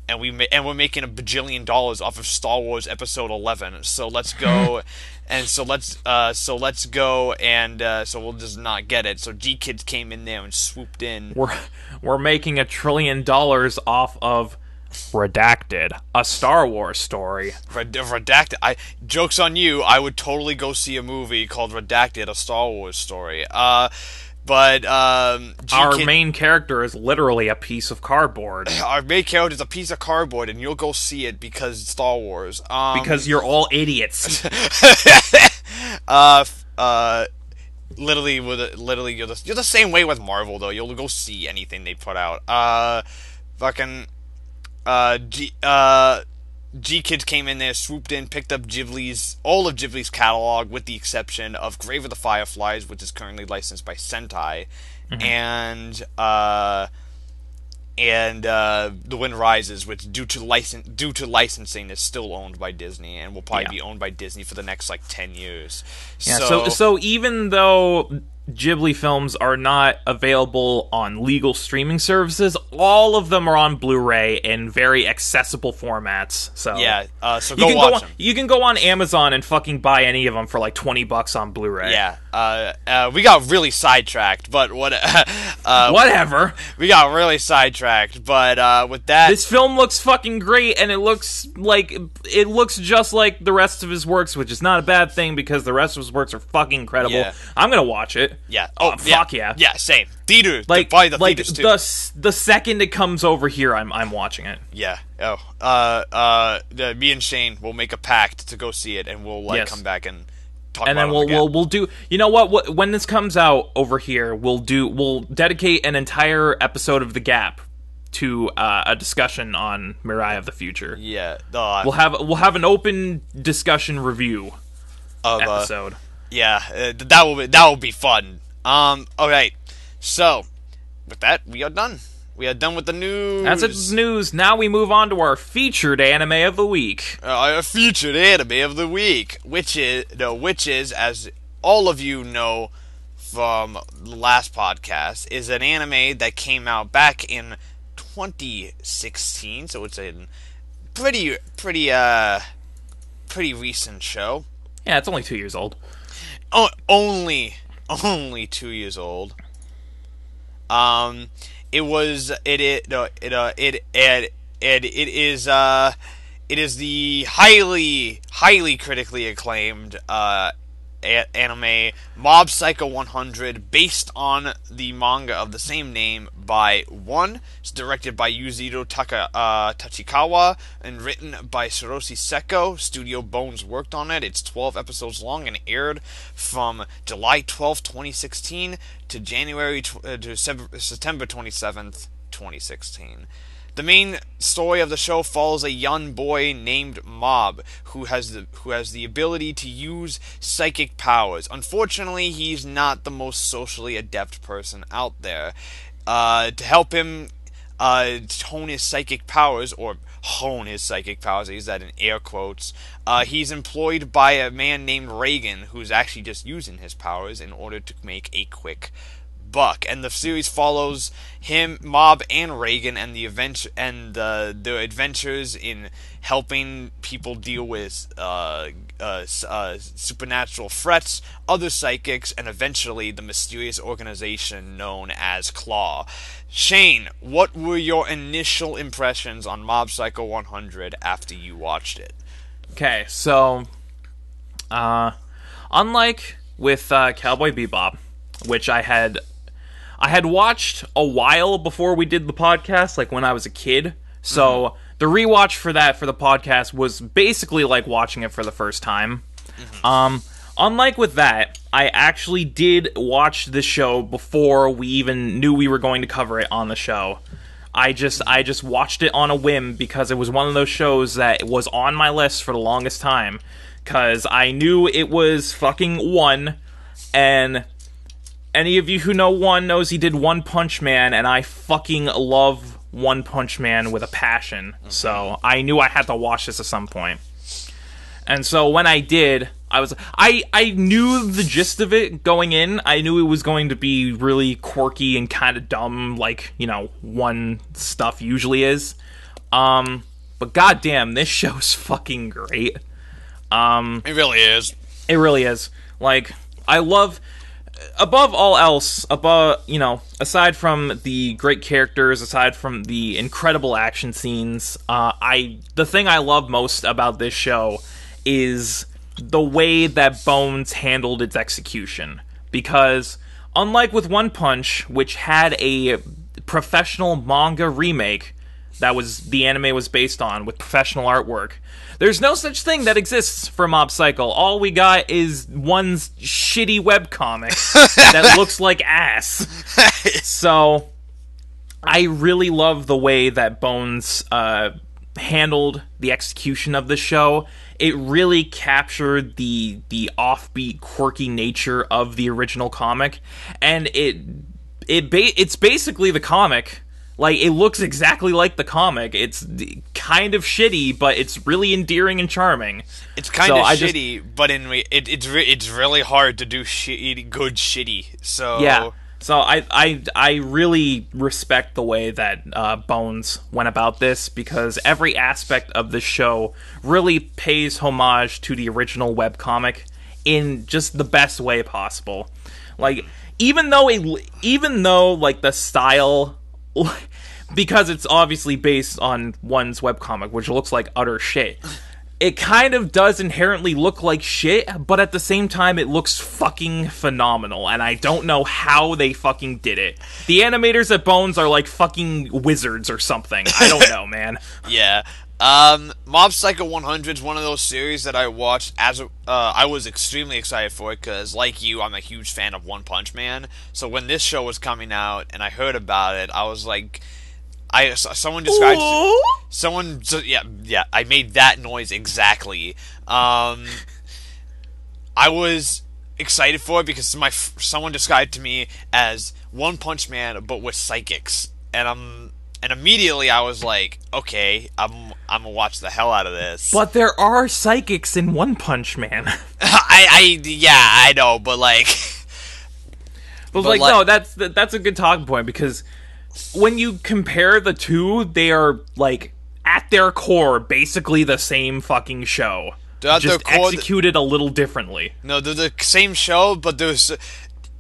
and we're making $1 bajillion off of Star Wars Episode 11. So let's go, so we'll just not get it. So G.Kids came in there and swooped in. We're making $1 trillion off of Redacted, a Star Wars story. Redacted. Joke's on you. I would totally go see a movie called Redacted, a Star Wars story. But our main character is literally a piece of cardboard. Our main character is a piece of cardboard, and you'll go see it because it's Star Wars. Because you're all idiots. Literally, you're the same way with Marvel, though. You'll go see anything they put out. G.Kids came in there, swooped in, picked up all of Ghibli's catalog, with the exception of Grave of the Fireflies, which is currently licensed by Sentai, and The Wind Rises, which due to licensing is still owned by Disney, and will probably be owned by Disney for the next 10 years. Yeah. So even though Ghibli films are not available on legal streaming services, all of them are on Blu-ray in very accessible formats. So yeah, so go watch them. You can go on Amazon and fucking buy any of them for $20 on Blu-ray. Yeah, we got really sidetracked, but whatever. We got really sidetracked, but with that, this film looks fucking great, and it looks just like the rest of his works, which is not a bad thing because the rest of his works are fucking incredible. Yeah. I'm gonna watch it. Yeah. Oh, fuck yeah. Yeah, same. Theater. Probably the theaters too. The second it comes over here, I'm watching it. Yeah. Me and Shane will make a pact to go see it, and we'll come back and talk about it. And then we'll do. You know what? When this comes out over here, we'll dedicate an entire episode of the G.A.P to a discussion on Mirai of the Future. Yeah. We'll have an open discussion review episode. Yeah, that will be fun. Alright, so, with that, we are done. We are done with the news. That's it, news. Now we move on to our featured anime of the week. Our featured anime of the week, which is, as all of you know from the last podcast, is an anime that came out back in 2016, so it's a pretty recent show. Yeah, it's only 2 years old. only 2 years old. It was it it no, it is the highly critically acclaimed anime Mob Psycho 100, based on the manga of the same name by one. It's directed by Yuzuru Tachikawa and written by Soroshi Seko. Studio Bones worked on it. It's 12 episodes long and aired from July 12th, 2016 to September 27th, 2016. The main story of the show follows a young boy named Mob who has the ability to use psychic powers. Unfortunately, he's not the most socially adept person out there. To help him hone his psychic powers, I use that in air quotes, he's employed by a man named REIGEN, who's actually just using his powers in order to make a quick buck. And the series follows him, Mob, and REIGEN, and their adventures in helping people deal with supernatural threats, other psychics, and eventually the mysterious organization known as Claw. Shane, what were your initial impressions on Mob Psycho 100 after you watched it? Okay, so unlike with Cowboy Bebop, which I had watched a while before we did the podcast, like when I was a kid. So the rewatch for the podcast was basically like watching it for the first time. Unlike with that, I actually did watch the show before we even knew we were going to cover it on the show. I just watched it on a whim because it was one of those shows that was on my list for the longest time. Because I knew it was fucking One, and any of you who know One knows he did One Punch Man, and I fucking love One Punch Man with a passion. So I knew I had to watch this at some point. And so when I did, I knew the gist of it going in. I knew it was going to be really quirky and kind of dumb, like, you know, One stuff usually is. But goddamn, this show's fucking great. It really is. It really is. Like, I love, above all else, aside from the great characters, aside from the incredible action scenes, the thing I love most about this show is the way that Bones handled its execution. Because, unlike with One Punch, which had a professional manga remake that the anime was based on, with professional artwork, there's no such thing that exists for Mob Psycho. All we got is One's shitty webcomic that looks like ass. So, I really love the way that Bones handled the execution of the show. It really captured the offbeat, quirky nature of the original comic, and it's basically the comic. Like, it looks exactly like the comic. It's kind of shitty, but it's really endearing and charming. It's kind of shitty, but it's really hard to do good shitty. So yeah. So I really respect the way that Bones went about this, because every aspect of the show really pays homage to the original webcomic in just the best way possible. Like, even though like the style, because it's obviously based on One's webcomic, which looks like utter shit, it kind of does inherently look like shit, but at the same time, it looks fucking phenomenal, and I don't know how they fucking did it. The animators at Bones are like fucking wizards or something. I don't know, man. Yeah. Mob Psycho 100 is one of those series that I watched as I was extremely excited for it, because, like you, I'm a huge fan of One Punch Man. So when this show was coming out and I heard about it, I was like, someone described I made that noise exactly. I was excited for it because someone described to me as One Punch Man but with psychics, and immediately I was like, okay, I'm gonna watch the hell out of this. But there are psychics in One Punch Man. I know, but like, no, that's a good talking point, because when you compare the two, they are, like, at their core, basically the same fucking show. They're at just their core, executed a little differently. no, they're the same show, but there's,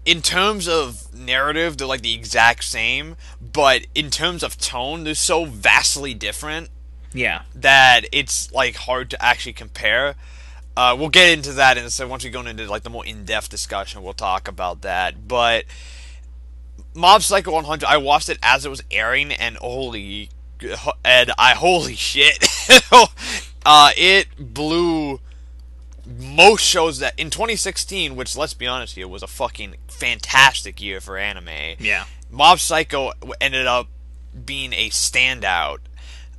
in terms of narrative, they're like the exact same, but in terms of tone, they're so vastly different Yeah. that it's like hard to actually compare. We'll get into that in a second. Once we go into like the more in-depth discussion, we'll talk about that. But Mob Psycho 100, I watched it as it was airing, and holy shit, it blew most shows that in 2016, which, let's be honest here, was a fucking fantastic year for anime. Yeah. Mob Psycho ended up being a standout.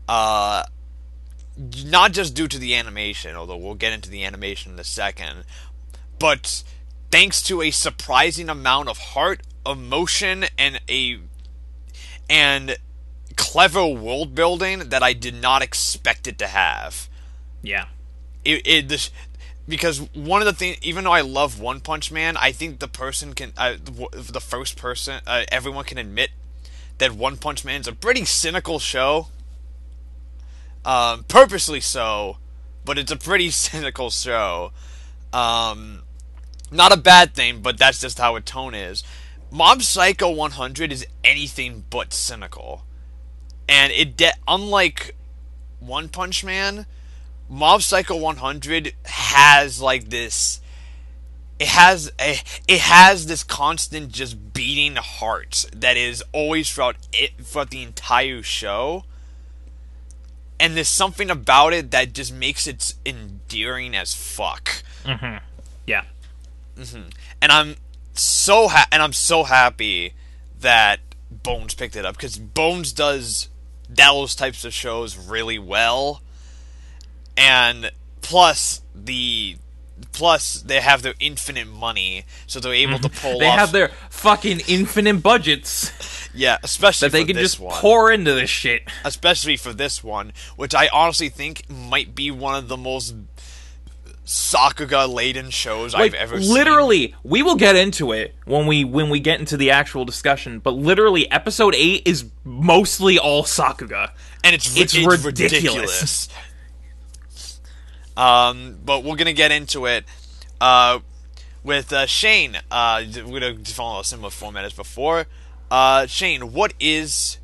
Not just due to the animation, although we'll get into the animation in a second, but thanks to a surprising amount of heart, emotion, and clever world building that I did not expect it to have. Yeah. Because one of the things, even though I love One Punch Man, I think the first person, everyone can admit that One Punch Man's a pretty cynical show. Purposely so, but it's a pretty cynical show. Not a bad thing, but that's just how its tone is. Mob Psycho 100 is anything but cynical. And unlike One Punch Man, Mob Psycho 100 has like this... It has this constant just beating heart that is always throughout the entire show. And there's something about it that just makes it endearing as fuck. Mm-hmm. Yeah. Mm-hmm. And I'm so happy that Bones picked it up, because Bones does those types of shows really well. And plus they have their infinite money, so they're able to pull off... They have their fucking infinite budgets. Yeah, especially that they for can this just one. pour into this shit. Especially for this one, which I honestly think might be one of the most Sakuga-laden shows I've ever seen. Literally, we will get into it when we get into the actual discussion, but literally, episode 8 is mostly all Sakuga. And it's ridiculous. But we're gonna get into it with Shane. We're gonna follow a similar format as before. Shane, who is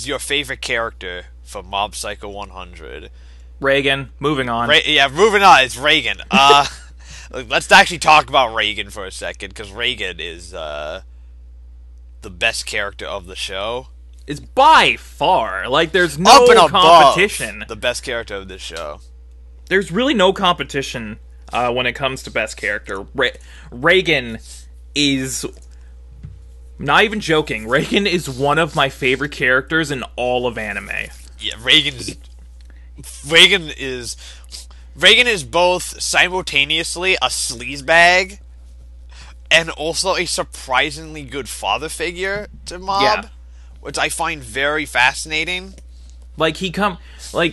your favorite character for Mob Psycho 100? REIGEN. Moving on. Moving on. It's REIGEN. Let's actually talk about REIGEN for a second, because REIGEN is the best character of the show. It's by far, like, there's no competition. The best character of this show. There's really no competition when it comes to best character. REIGEN is... Not even joking. REIGEN is one of my favorite characters in all of anime. Yeah, REIGEN is both simultaneously a sleazebag and also a surprisingly good father figure to Mob, which I find very fascinating. Like,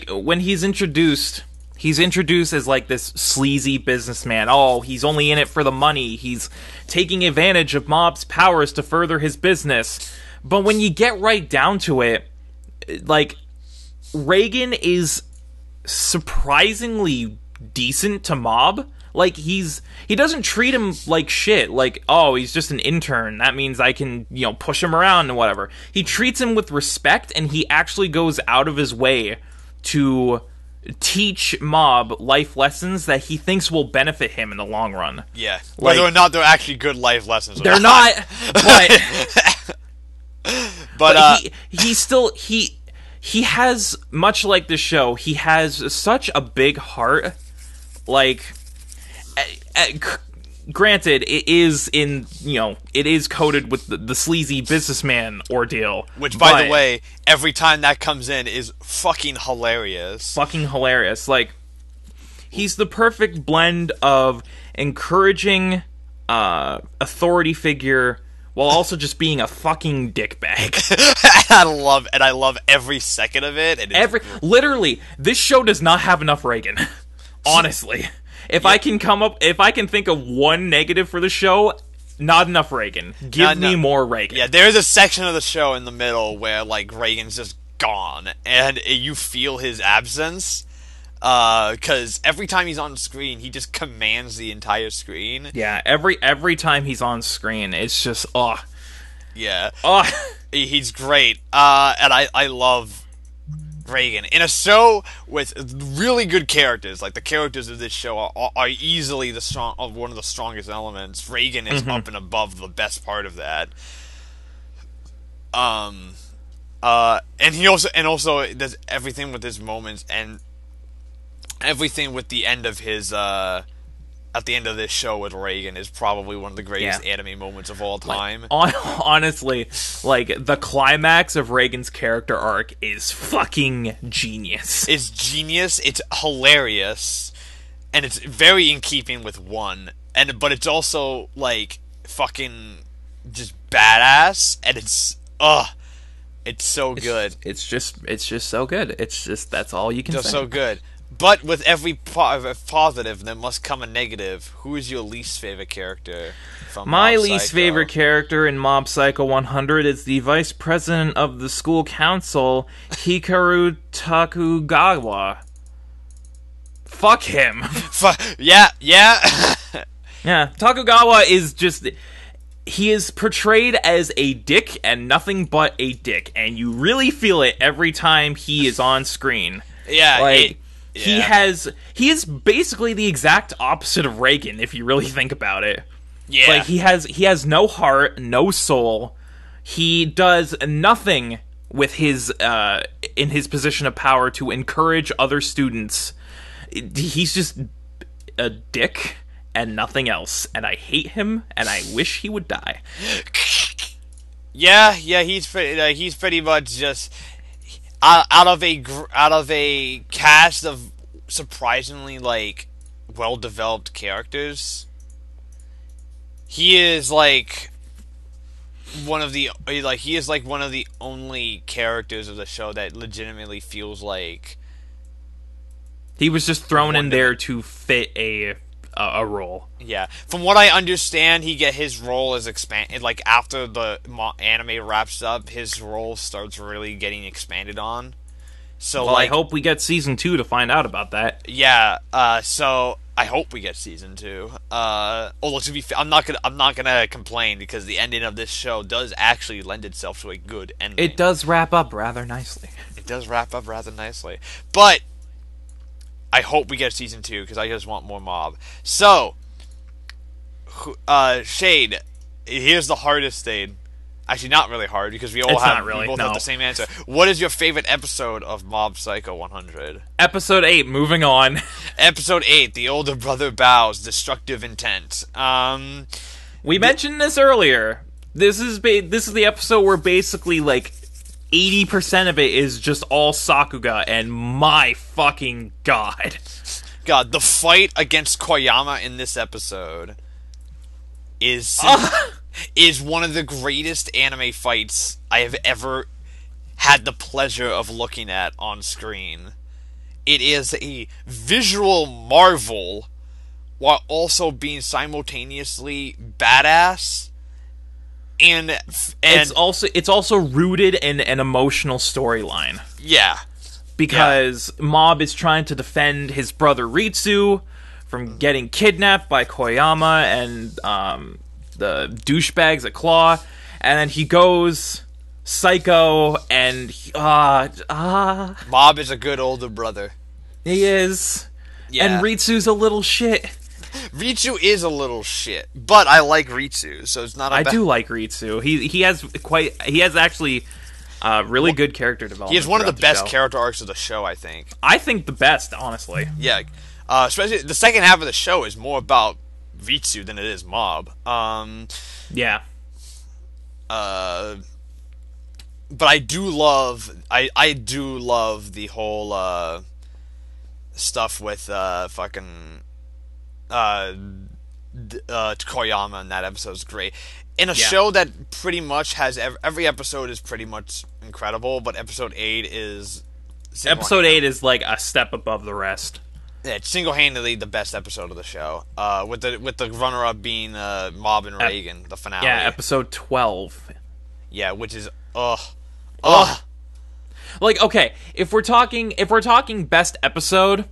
when he's introduced as, like, this sleazy businessman. Oh, he's only in it for the money. He's taking advantage of Mob's powers to further his business. But when you get right down to it, like, REIGEN is surprisingly decent to Mob. Like, he doesn't treat him like shit. Like, oh, he's just an intern. That means I can, push him around and whatever. He treats him with respect, and he actually goes out of his way to teach Mob life lessons that he thinks will benefit him in the long run. Yeah. Whether or not they're actually good life lessons. They're not, but he has, much like the show, he has such a big heart. Like, granted, it is coated with the sleazy businessman ordeal. Which, by the way, every time that comes in is fucking hilarious. Like, he's the perfect blend of encouraging authority figure while also just being a fucking dickbag. I love every second of it. And literally, this show does not have enough REIGEN. Honestly. If I can think of one negative for the show, not enough REIGEN. Give me more REIGEN. Yeah, there's a section of the show in the middle where, like, REIGEN's just gone, and you feel his absence. Because every time he's on screen, he just commands the entire screen. Yeah, every time he's on screen, it's just Yeah, oh. he's great. And I love REIGEN in a show with really good characters. Like the characters of this show are easily one of the strongest elements. REIGEN is up and above the best part of that. And he also does everything with his moments and everything with the end of his at the end of this show with REIGEN is probably one of the greatest anime moments of all time. Honestly, like the climax of Reagan's character arc is fucking genius. It's genius. It's hilarious, and it's very in keeping with one. But it's also like fucking just badass, and it's so good. It's just so good. It's just that's all you can say. Just so good. But with every positive, there must come a negative. Who is your least favorite character from My Mob least Psycho? favorite character in Mob Psycho 100 is the vice president of the school council, Hikaru Takugawa. Fuck him. Yeah. Yeah, Takugawa is just... He is portrayed as a dick and nothing but a dick, and you really feel it every time he is on screen. Yeah, like... He is basically the exact opposite of REIGEN, if you really think about it. Yeah. Like he has no heart, no soul. He does nothing with his in his position of power to encourage other students. He's just a dick and nothing else, and I hate him and I wish he would die. Yeah, he's pretty much just out of a cast of surprisingly like well-developed characters. He is like one of the only characters of the show that legitimately feels like he was just thrown in there to fit a role. Yeah, from what I understand, his role is expanded. Like after the anime wraps up, his role starts really getting expanded on. So, well, I hope we get season 2 to find out about that. Yeah. So I hope we get season 2. To be fair, I'm not gonna complain because the ending of this show does actually lend itself to a good ending. It does wrap up rather nicely. But I hope we get season 2 because I just want more Mob. So, Shade, here's the hardest thing. Actually, not really hard because we both have the same answer. What is your favorite episode of Mob Psycho 100? Episode 8. Moving on. Episode 8. The older brother bows. Destructive intent. We mentioned this earlier. This is the episode where basically like 80% of it is just all Sakuga, and my fucking god. God, the fight against Koyama in this episode is one of the greatest anime fights I have ever had the pleasure of looking at on screen. It is a visual marvel while also being simultaneously badass. And it's also rooted in an emotional storyline. Yeah. Because Mob is trying to defend his brother Ritsu from getting kidnapped by Koyama and the douchebags at Claw, and then he goes psycho and Mob is a good older brother. He is. Yeah. And Ritsu's a little shit. Ritsu is a little shit, but I like Ritsu, so it's not. I do like Ritsu. He has actually really good character development. He has one of the best character arcs of the show, I think. I think the best, honestly. Yeah, especially the second half of the show is more about Ritsu than it is Mob. Yeah. But I do love the whole stuff with fucking Koyama in that episode is great. In a show that pretty much has every episode is pretty much incredible, but episode 8 is like a step above the rest. Yeah, it's single-handedly the best episode of the show. With the runner-up being Mob and REIGEN, the finale. Yeah, episode 12. Yeah, which is Like, okay, if we're talking best episode,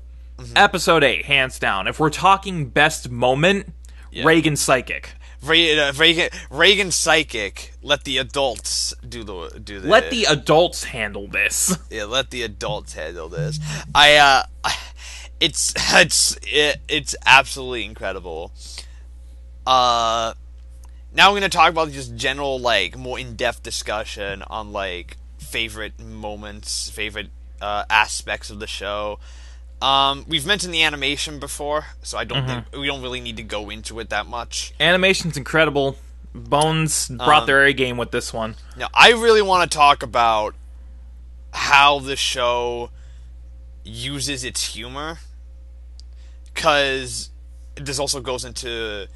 Episode 8, hands down. If we're talking best moment, Reigen Psychic. Reigen Psychic. Let the adults do the. Let the adults handle this. Yeah, let the adults handle this. It's absolutely incredible. Now we're gonna talk about just general, like, more in-depth discussion on, like, favorite moments, favorite aspects of the show. We've mentioned the animation before, so I don't think we don't really need to go into it that much. Animation's incredible. Bones brought their A game with this one. Now, I really want to talk about how the show uses its humor, because this also goes into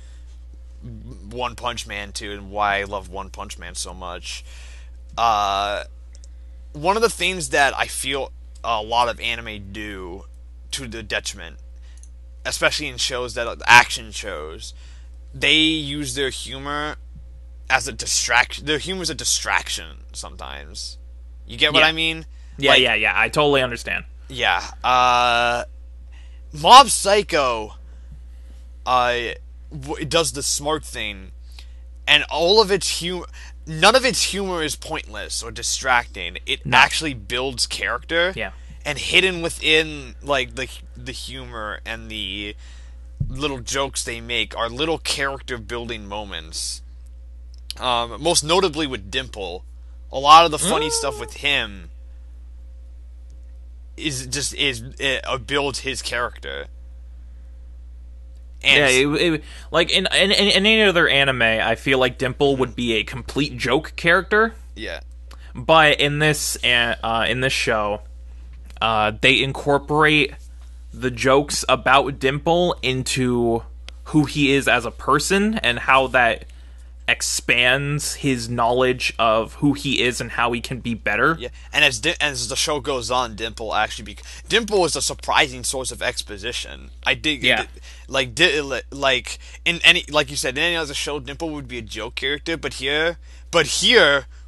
One Punch Man too, and why I love One Punch Man so much. One of the things that I feel a lot of anime do to the detriment, especially in shows that are action shows, they use their humor as a distraction. Their humor is a distraction sometimes. You get what I mean? Yeah, like, yeah. I totally understand. Yeah. Mob Psycho it does the smart thing, and all of its humor, none of its humor is pointless or distracting. It actually builds character. Yeah. And hidden within, like, the humor and the little jokes they make are little character building moments. Most notably with Dimple, a lot of the funny stuff with him builds his character. And like in any other anime, I feel like Dimple would be a complete joke character. Yeah. But in this show, they incorporate the jokes about Dimple into who he is as a person, and how that expands his knowledge of who he is and how he can be better. Yeah, and as the show goes on, Dimple is a surprising source of exposition. I dig. Yeah. Like in any, like you said, in any other show, Dimple would be a joke character, but here,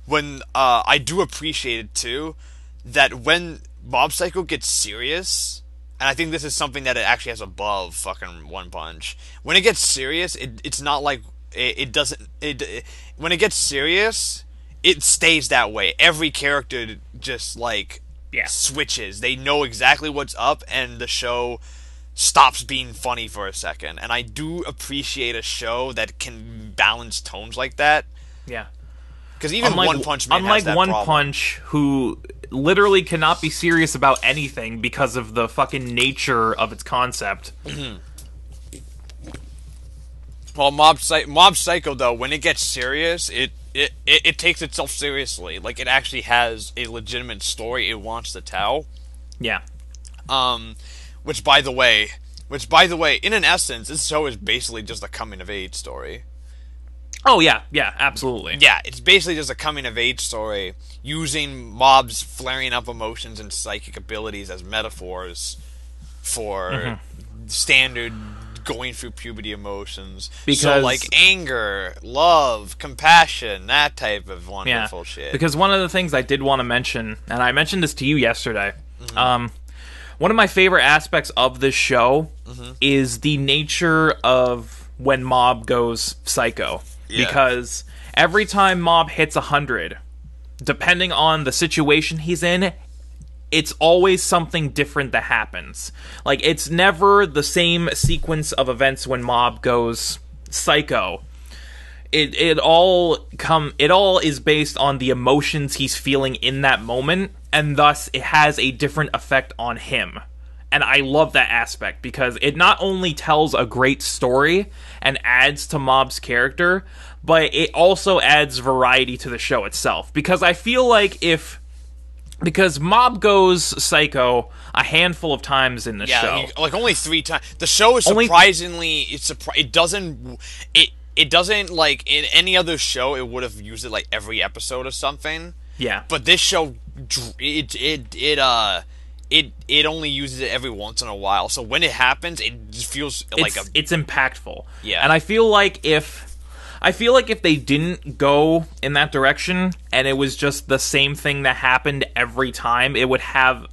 when I do appreciate it too, that when Mob Psycho gets serious, and I think this is something that it actually has above fucking One Punch. When it gets serious, it's not like when it gets serious, it stays that way. Every character just switches. They know exactly what's up, and the show stops being funny for a second. And I do appreciate a show that can balance tones like that. Yeah. Because even One Punch Man has that One problem. Punch, who literally cannot be serious about anything because of the fucking nature of its concept. Mm-hmm. Well, Mob Psycho, though, when it gets serious, it takes itself seriously. Like, it actually has a legitimate story it wants to tell. Yeah. Which by the way, in an essence, this show is basically just a coming-of-age story. Oh, yeah, absolutely. Yeah, it's basically just a coming-of-age story, using Mob's flaring up emotions and psychic abilities as metaphors for standard going through puberty emotions. So, like, anger, love, compassion, that type of wonderful shit. Because one of the things I did want to mention, and I mentioned this to you yesterday, one of my favorite aspects of this show is the nature of when Mob goes psycho. Yeah. Because every time Mob hits 100, depending on the situation he's in, it's always something different that happens. Like, it's never the same sequence of events when Mob goes psycho. It all is based on the emotions he's feeling in that moment, and thus it has a different effect on him. And I love that aspect, because it not only tells a great story and adds to Mob's character, but it also adds variety to the show itself. Because I feel like because Mob goes psycho a handful of times in the show. Like only 3 times. The show is surprisingly... It doesn't, like, in any other show, it would have used it, like, every episode or something. Yeah. But this show, it only uses it every once in a while. So when it happens, it just feels like it's impactful. Yeah. And I feel like if they didn't go in that direction and it was just the same thing that happened every time, it would have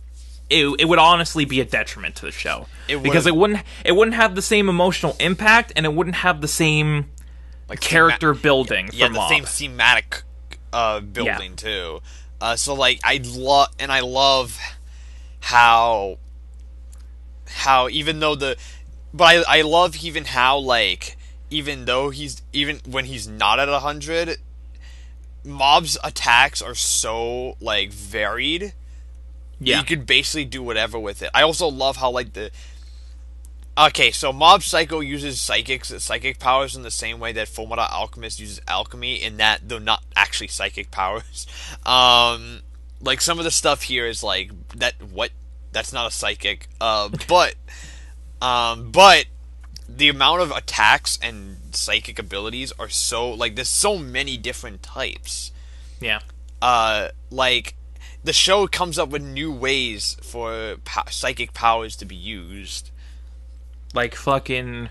it would honestly be a detriment to the show. Because it wouldn't have the same emotional impact, and it wouldn't have the same character building for the Mob. same thematic building too. So like I love how even though I love even how like even though even when he's not at 100, Mob's attacks are so like varied. Yeah, you could basically do whatever with it. I also love how like so Mob Psycho uses psychic powers in the same way that Fullmetal Alchemist uses alchemy, in that they're not actually psychic powers. Like some of the stuff here is like that's not a psychic. But the amount of attacks and psychic abilities are so like there's so many different types. Yeah. Like the show comes up with new ways for psychic powers to be used. Like fucking,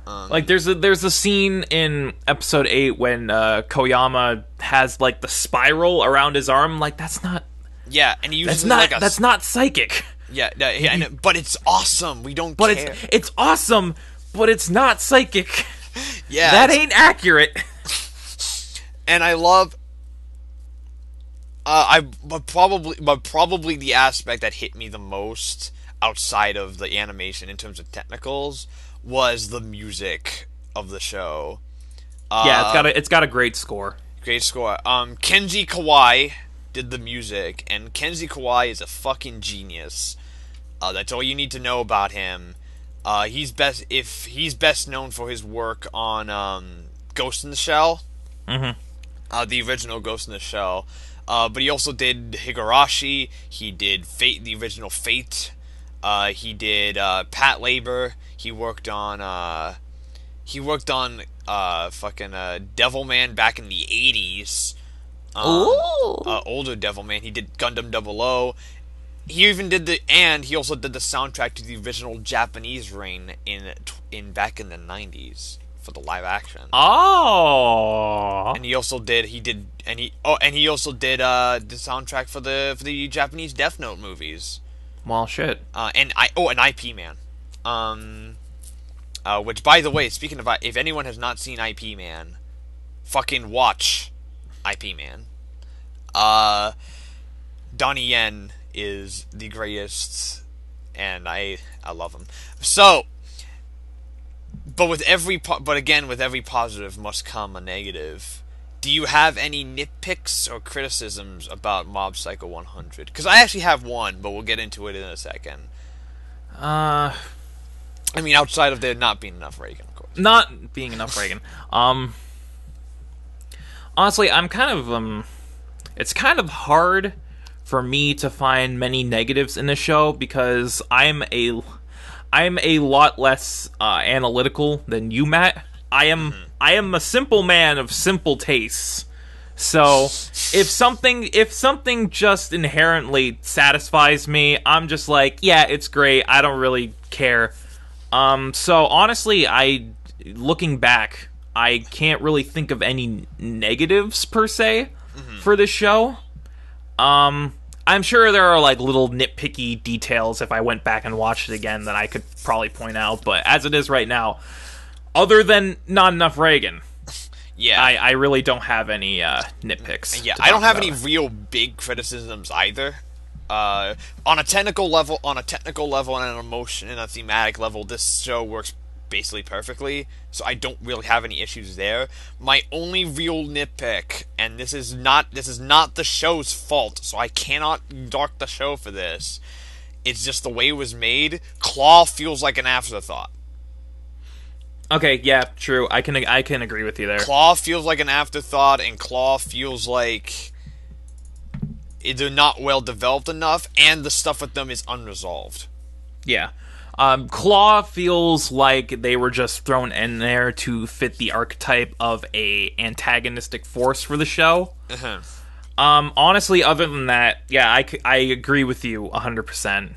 like there's a scene in episode 8 when Koyama has like the spiral around his arm. Like that's not. Yeah, and he uses that's not psychic. Yeah, but it's awesome. We don't care. It's awesome, but it's not psychic. Yeah, that ain't accurate. And I love. But probably the aspect that hit me the most outside of the animation in terms of technicals was the music of the show. It's got a great score. Great score. Kenji Kawai did the music, and Kenji Kawai is a fucking genius. That's all you need to know about him. He's best known for his work on Ghost in the Shell. Mm-hmm. The original Ghost in the Shell. But he also did Higurashi. He did Fate, the original Fate. He did Pat Labor. He worked on fucking Devilman back in the 80s. Older Devilman. He did Gundam 00. He even did he also did the soundtrack to the original Japanese Rain in back in the 90s for the live action. Oh. And he also did the soundtrack for the Japanese Death Note movies. Well, shit. And IP Man. Which, by the way, speaking of, if anyone has not seen IP Man, fucking watch IP Man. Donnie Yen is the greatest, and I love him. So, but again, with every positive must come a negative. Do you have any nitpicks or criticisms about Mob Psycho 100? Because I actually have one, but we'll get into it in a second. I mean, outside of there not being enough Reigen, of course. Not being enough Reigen. Honestly, I'm kind of, it's kind of hard for me to find many negatives in the show, because I'm a lot less analytical than you, Matt. I am a simple man of simple tastes. So if something just inherently satisfies me, I'm just like, yeah, it's great. I don't really care. So honestly, looking back, I can't really think of any negatives per se for this show. I'm sure there are like little nitpicky details if I went back and watched it again that I could probably point out, but as it is right now, other than not enough Reigen, yeah, I really don't have any nitpicks. Yeah, I don't have any real big criticisms either. On a technical level, and an emotion and a thematic level, this show works basically perfectly, so I don't really have any issues there. My only real nitpick, and this is not the show's fault, so I cannot dock the show for this. It's just the way it was made. Claw feels like an afterthought. Okay, yeah, true. I can agree with you there. Claw feels like an afterthought, and Claw feels like they're not well developed enough, and the stuff with them is unresolved. Yeah. Claw feels like they were just thrown in there to fit the archetype of a antagonistic force for the show. Uh-huh. Honestly, other than that, yeah, I agree with you 100%.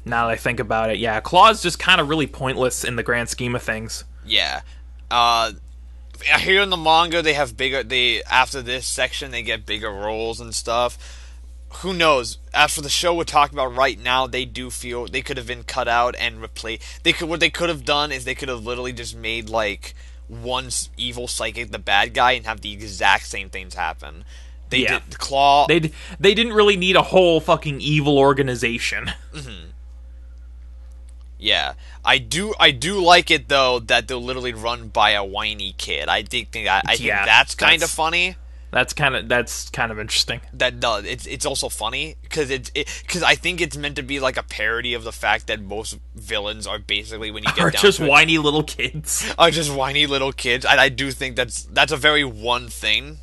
Now that I think about it, yeah, Claw is just kind of really pointless in the grand scheme of things. Yeah. Here in the manga, they have after this section, they get bigger roles and stuff. who knows? As for the show we're talking about right now, they do feel they could have been cut out and replaced. What they could have done is they could have literally just made like one evil psychic the bad guy and have the exact same things happen. They did Claw. They didn't really need a whole fucking evil organization. Mm-hmm. Yeah, I do like it though that they're literally run by a whiny kid. I think that's kind of funny. That's kind of interesting. That does. It's also funny because because I think it's meant to be like a parody of the fact that most villains are basically, when you get down just to whiny little kids. Are just whiny little kids. And I do think that's a very one thing.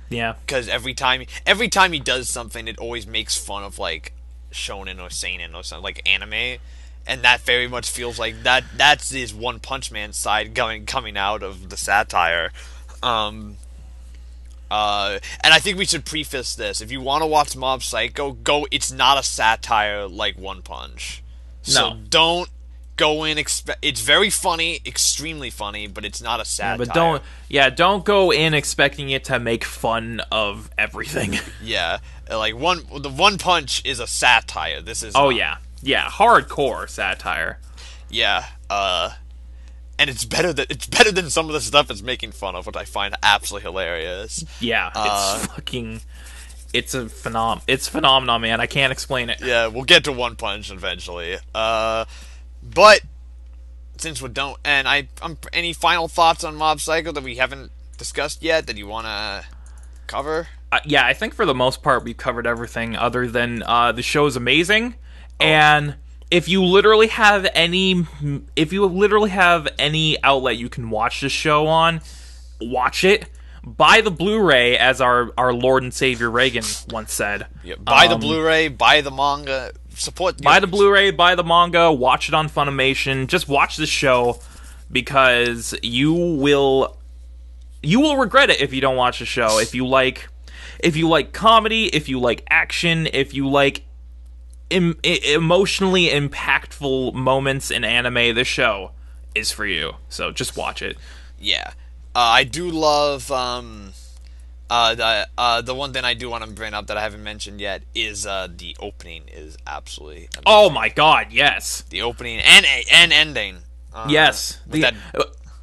Yeah. Because every time he does something, it always makes fun of like shonen or seinen or something like anime, and that very much feels like that's his One Punch Man side coming out of the satire. And I think we should preface this. If you want to watch Mob Psycho, go. It's not a satire like One Punch. So don't go in it's very funny, extremely funny, but it's not a satire. But don't go in expecting it to make fun of everything. Yeah. Like the One Punch is a satire. This is yeah, hardcore satire. Yeah. And it's better than some of the stuff it's making fun of, which I find absolutely hilarious. Yeah, it's a phenomenon, man. I can't explain it. Yeah, we'll get to One Punch eventually. But since we don't, and any final thoughts on Mob Psycho that we haven't discussed yet that you want to cover? Yeah, I think for the most part we've covered everything other than the show is amazing, and if you literally have any outlet you can watch this show on, watch it. Buy the Blu-ray, as our Lord and Savior Reagan once said. Yeah, buy the Blu-ray, buy the manga, buy the Blu-ray, buy the manga, watch it on Funimation. Just watch the show, because you will regret it if you don't watch the show. If you like comedy, if you like action, if you like emotionally impactful moments in anime, this show is for you. So just watch it. Yeah. I do love the one thing I do want to bring up that I haven't mentioned yet is the opening is absolutely amazing. Oh my god, yes. The opening and ending. Yes.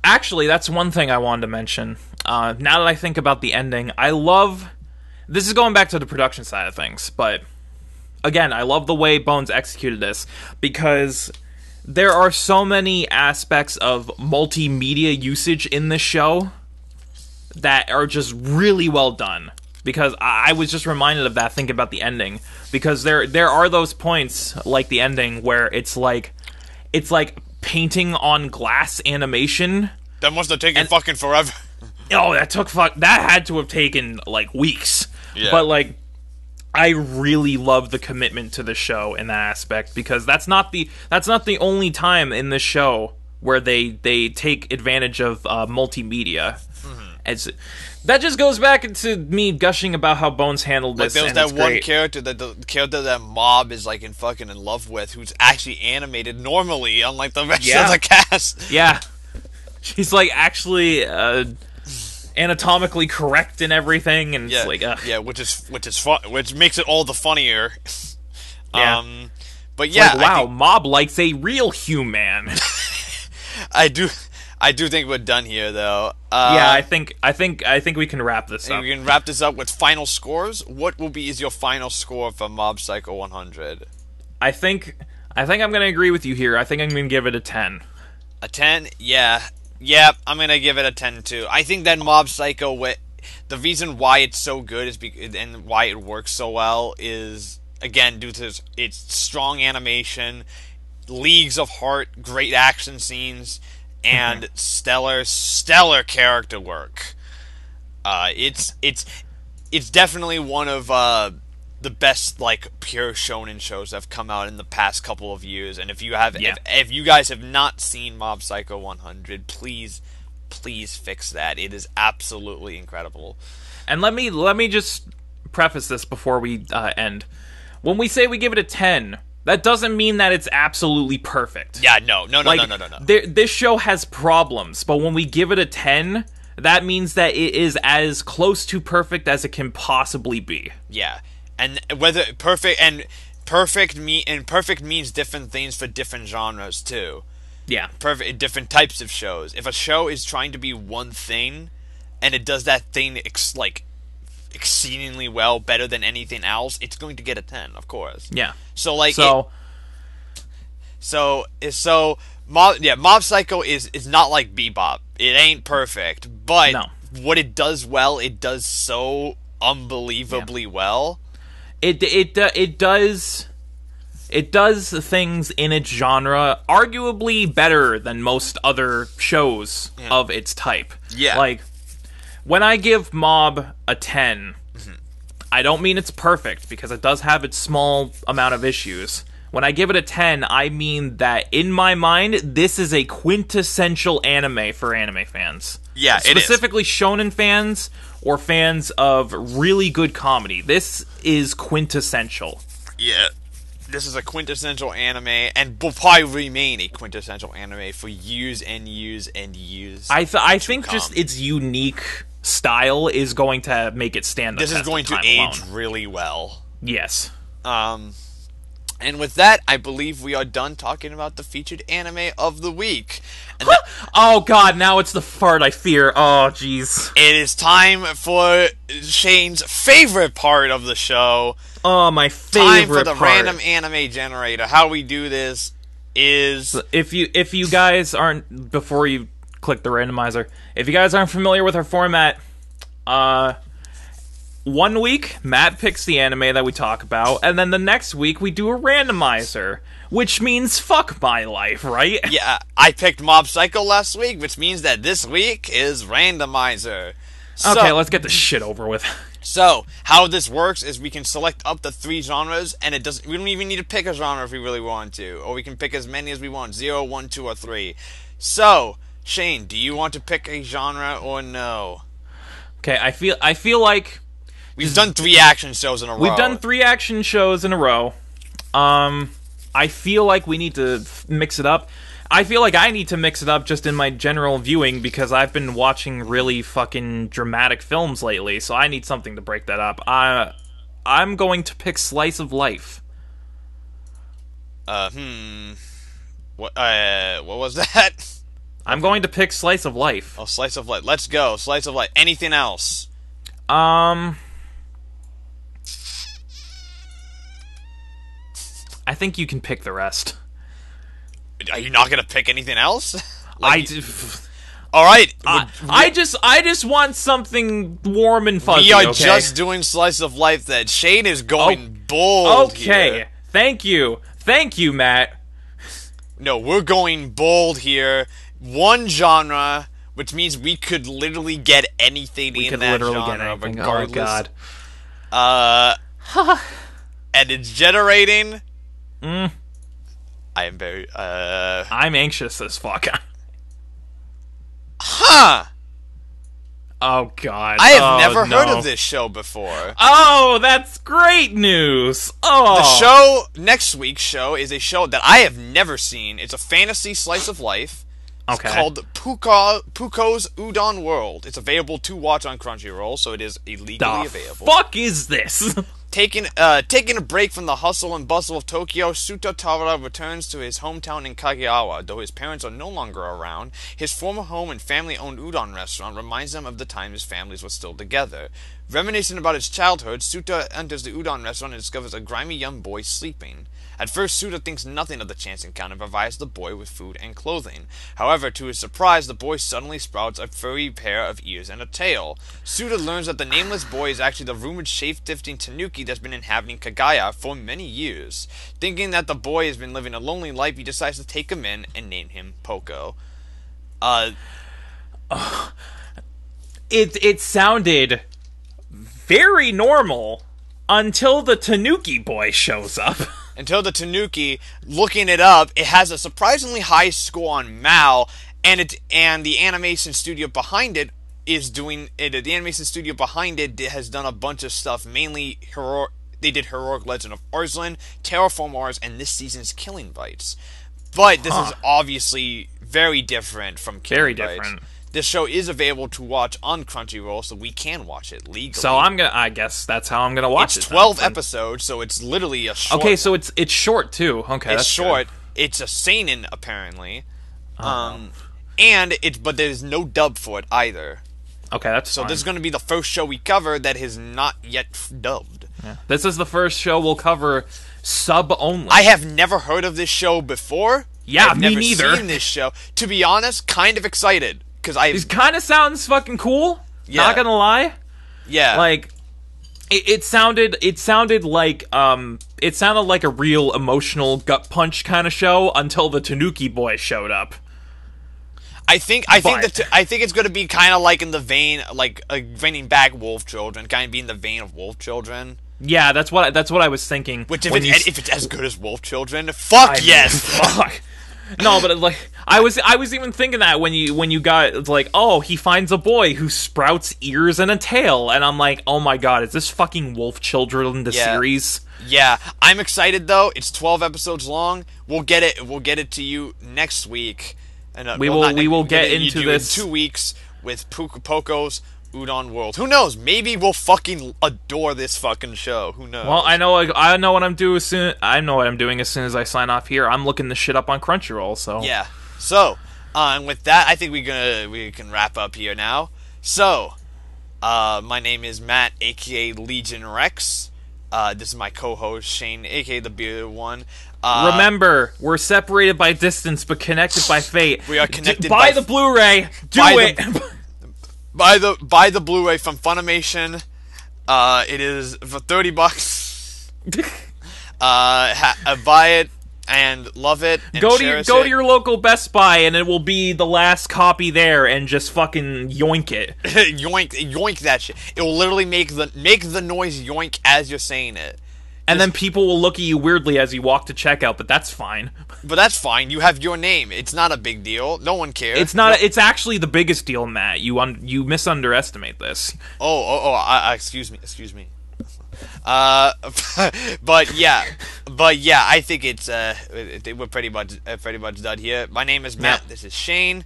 Actually, that's one thing I wanted to mention. Now that I think about the ending, this is going back to the production side of things, but again, I love the way Bones executed this, because there are so many aspects of multimedia usage in this show that are just really well done. Because I was just reminded of that thinking about the ending. Because there are those points, like the ending, where it's like painting on glass animation. That must have taken fucking forever. Oh, that had to have taken like weeks. Yeah. But like, I really love the commitment to the show in that aspect, because that's not the only time in this show where they take advantage of multimedia. Mm-hmm. That just goes back into me gushing about how Bones handled this. Like there was that one character that Mob is like in love with, who's actually animated normally, unlike the rest of the cast. Yeah, she's like actually anatomically correct and everything, and it's like which makes it all the funnier. Yeah. But yeah, like, wow, Mob likes a real human. I do think we're done here, though. Yeah, I think we can wrap this up. We can wrap this up with final scores. What is your final score for Mob Psycho 100? I think I'm going to agree with you here. I think I'm going to give it a 10. A 10? Yeah. Yeah, I'm going to give it a 10 too. I think that Mob Psycho, the reason why it's so good and why it works so well is, again, due to its strong animation, leagues of heart, great action scenes, and stellar character work. It's definitely one of the best like pure shonen shows that have come out in the past couple of years. And if you guys have not seen Mob Psycho 100, please fix that. It is absolutely incredible. And let me just preface this before we end. When we say we give it a 10, that doesn't mean that it's absolutely perfect. Yeah, no. This show has problems, but when we give it a 10, that means that it is as close to perfect as it can possibly be. Yeah. and whether perfect means different things for different genres too. Yeah. Perfect different types of shows. If a show is trying to be one thing, and it does that thing exceedingly well, better than anything else, it's going to get a 10, of course. Yeah. So like Mob Psycho is not like Bebop. It ain't perfect, but what it does well, it does so unbelievably well. It does things in its genre arguably better than most other shows of its type. Yeah. Like, when I give Mob a 10, I don't mean it's perfect, because it does have its small amount of issues. When I give it a 10, I mean that, in my mind, this is a quintessential anime for anime fans. Yeah, it is. Specifically shonen fans, or fans of really good comedy. This is quintessential. Yeah. This is a quintessential anime, and will probably remain a quintessential anime for years and years and years. I think just its unique style is going to make it stand the test of time alone. This is going to age really well. Yes. And with that, I believe we are done talking about the featured anime of the week. And oh god, now it's the fart I fear. Oh, jeez. it is time for Shane's favorite part of the show. Oh, my favorite Time for the part. random anime generator. How we do this is... If you guys aren't... Before you click the randomizer, if you guys aren't familiar with our format, 1 week, Matt picks the anime that we talk about, and then the next week we do a randomizer, which means fuck my life, right? Yeah, I picked Mob Psycho last week, which means that this week is randomizer. Okay, let's get this shit over with. So, how this works is we can select up to 3 genres, and we don't even need to pick a genre if we really want to, or we can pick as many as we want, 0, 1, 2, or 3. So, Shane, do you want to pick a genre or no? Okay, I feel like we've done 3 action shows in a row. We've done 3 action shows in a row. I feel like we need to mix it up. I feel like I need to mix it up just in my general viewing, because I've been watching really fucking dramatic films lately, so I need something to break that up. I'm going to pick Slice of Life. What was that? I'm going to pick Slice of Life. Oh, Slice of Life. Let's go. Slice of Life. Anything else? I think you can pick the rest. Are you not gonna pick anything else? All right. I just want something warm and fuzzy. We are just doing Slice of Life. That Shane is going bold. Okay. Here. Thank you, Matt. No, we're going bold here. One genre, which means we could literally get anything in that genre, regardless. Oh god. And it's generating. I am very, I'm anxious as fuck. Huh! Oh god. I have never heard of this show before. Oh, that's great news! Oh! Next week's show is a show that I have never seen. It's a fantasy slice of life. It's called Puko's Udon World. It's available to watch on Crunchyroll, so it is illegally available. Fuck is this? Taking a break from the hustle and bustle of Tokyo, Suta Tawara returns to his hometown in Kagawa. Though his parents are no longer around, his former home and family-owned udon restaurant reminds him of the time his families were still together. Reminiscing about his childhood, Suta enters the udon restaurant and discovers a grimy young boy sleeping. At first, Suta thinks nothing of the chance encounter and provides the boy with food and clothing. However, to his surprise, the boy suddenly sprouts a furry pair of ears and a tail. Suta learns that the nameless boy is actually the rumored shape-shifting tanuki that's been inhabiting Kagaya for many years. Thinking that the boy has been living a lonely life, he decides to take him in and name him Poco. It sounded very normal until the tanuki boy shows up. Until the tanuki, looking it up, it has a surprisingly high score on Mal, and the animation studio behind it is doing it. The animation studio behind it has done a bunch of stuff, mainly they did Heroic Legend of Arslan, Terraform Mars, and this season's Killing Bites. But this is obviously very different from Killing Bites. this show is available to watch on Crunchyroll, so we can watch it legally. So I guess that's how I'm gonna watch it. It's 12 episodes, so it's literally a short. Okay, so it's short too. Okay, it's that's short. Good. It's a seinen apparently, and but there's no dub for it either. Okay, that's so fine. This is going to be the first show we cover that is not yet dubbed. Yeah. This is the first show we'll cover sub only. I have never heard of this show before. Yeah, I've me never neither. seen this show. To be honest, kind of excited because It kind of sounds fucking cool. Yeah. Not gonna lie. Yeah. Like it sounded like a real emotional gut punch kind of show until the Tanuki boy showed up. I think it's going to be kind of like in the vein, like bringing back Wolf Children, kind of be in the vein of Wolf Children. Yeah, that's what I was thinking. Which if it's as good as Wolf Children, fuck yes. Fuck. No, but like I was even thinking that when you got like, oh, he finds a boy who sprouts ears and a tail, and I'm like, oh my god, is this fucking Wolf Children the series? Yeah, I'm excited though. It's 12 episodes long. We'll get it to you next week. And, we will get into this in 2 weeks with Poco's Udon World. Who knows? Maybe we'll fucking adore this fucking show. Who knows? Well, I know what I'm doing as soon as I sign off here. I'm looking this shit up on Crunchyroll. So yeah. So, and with that, I think we can wrap up here now. So, my name is Matt, aka Legion Rex. This is my co-host Shane, aka the Bearded One. Remember, we're separated by distance, but connected by fate. We are connected by the Blu-ray. Buy the Blu-ray from Funimation. It is for $30. Buy it and love it. And go to your local Best Buy, and it will be the last copy there, and just fucking yoink it. yoink that shit. It will literally make the noise yoink as you're saying it. And then people will look at you weirdly as you walk to checkout, but that's fine. But that's fine. You have your name. It's not a big deal. No one cares. It's not. It's actually the biggest deal, Matt. You misunderestimate this. Excuse me. But yeah, I think it's we're pretty much done here. My name is Matt. Yep. This is Shane.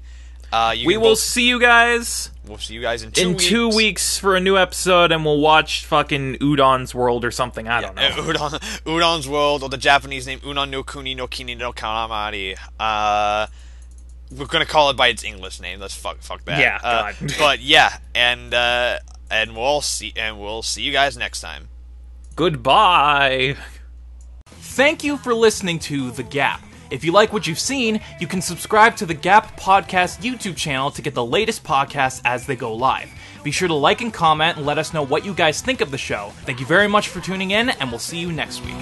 We will see you guys. We'll see you guys in 2 weeks. 2 weeks for a new episode, and we'll watch fucking Udon's World or something. I don't know. Udon's World, or the Japanese name Udon no Kuni no Kini no Kanamari. We're gonna call it by its English name. Let's fuck that. Yeah, God. But yeah, and we'll see you guys next time. Goodbye. Thank you for listening to The G.A.P. If you like what you've seen, you can subscribe to the G.A.P Podcast YouTube channel to get the latest podcasts as they go live. Be sure to like and comment and let us know what you guys think of the show. Thank you very much for tuning in, and we'll see you next week.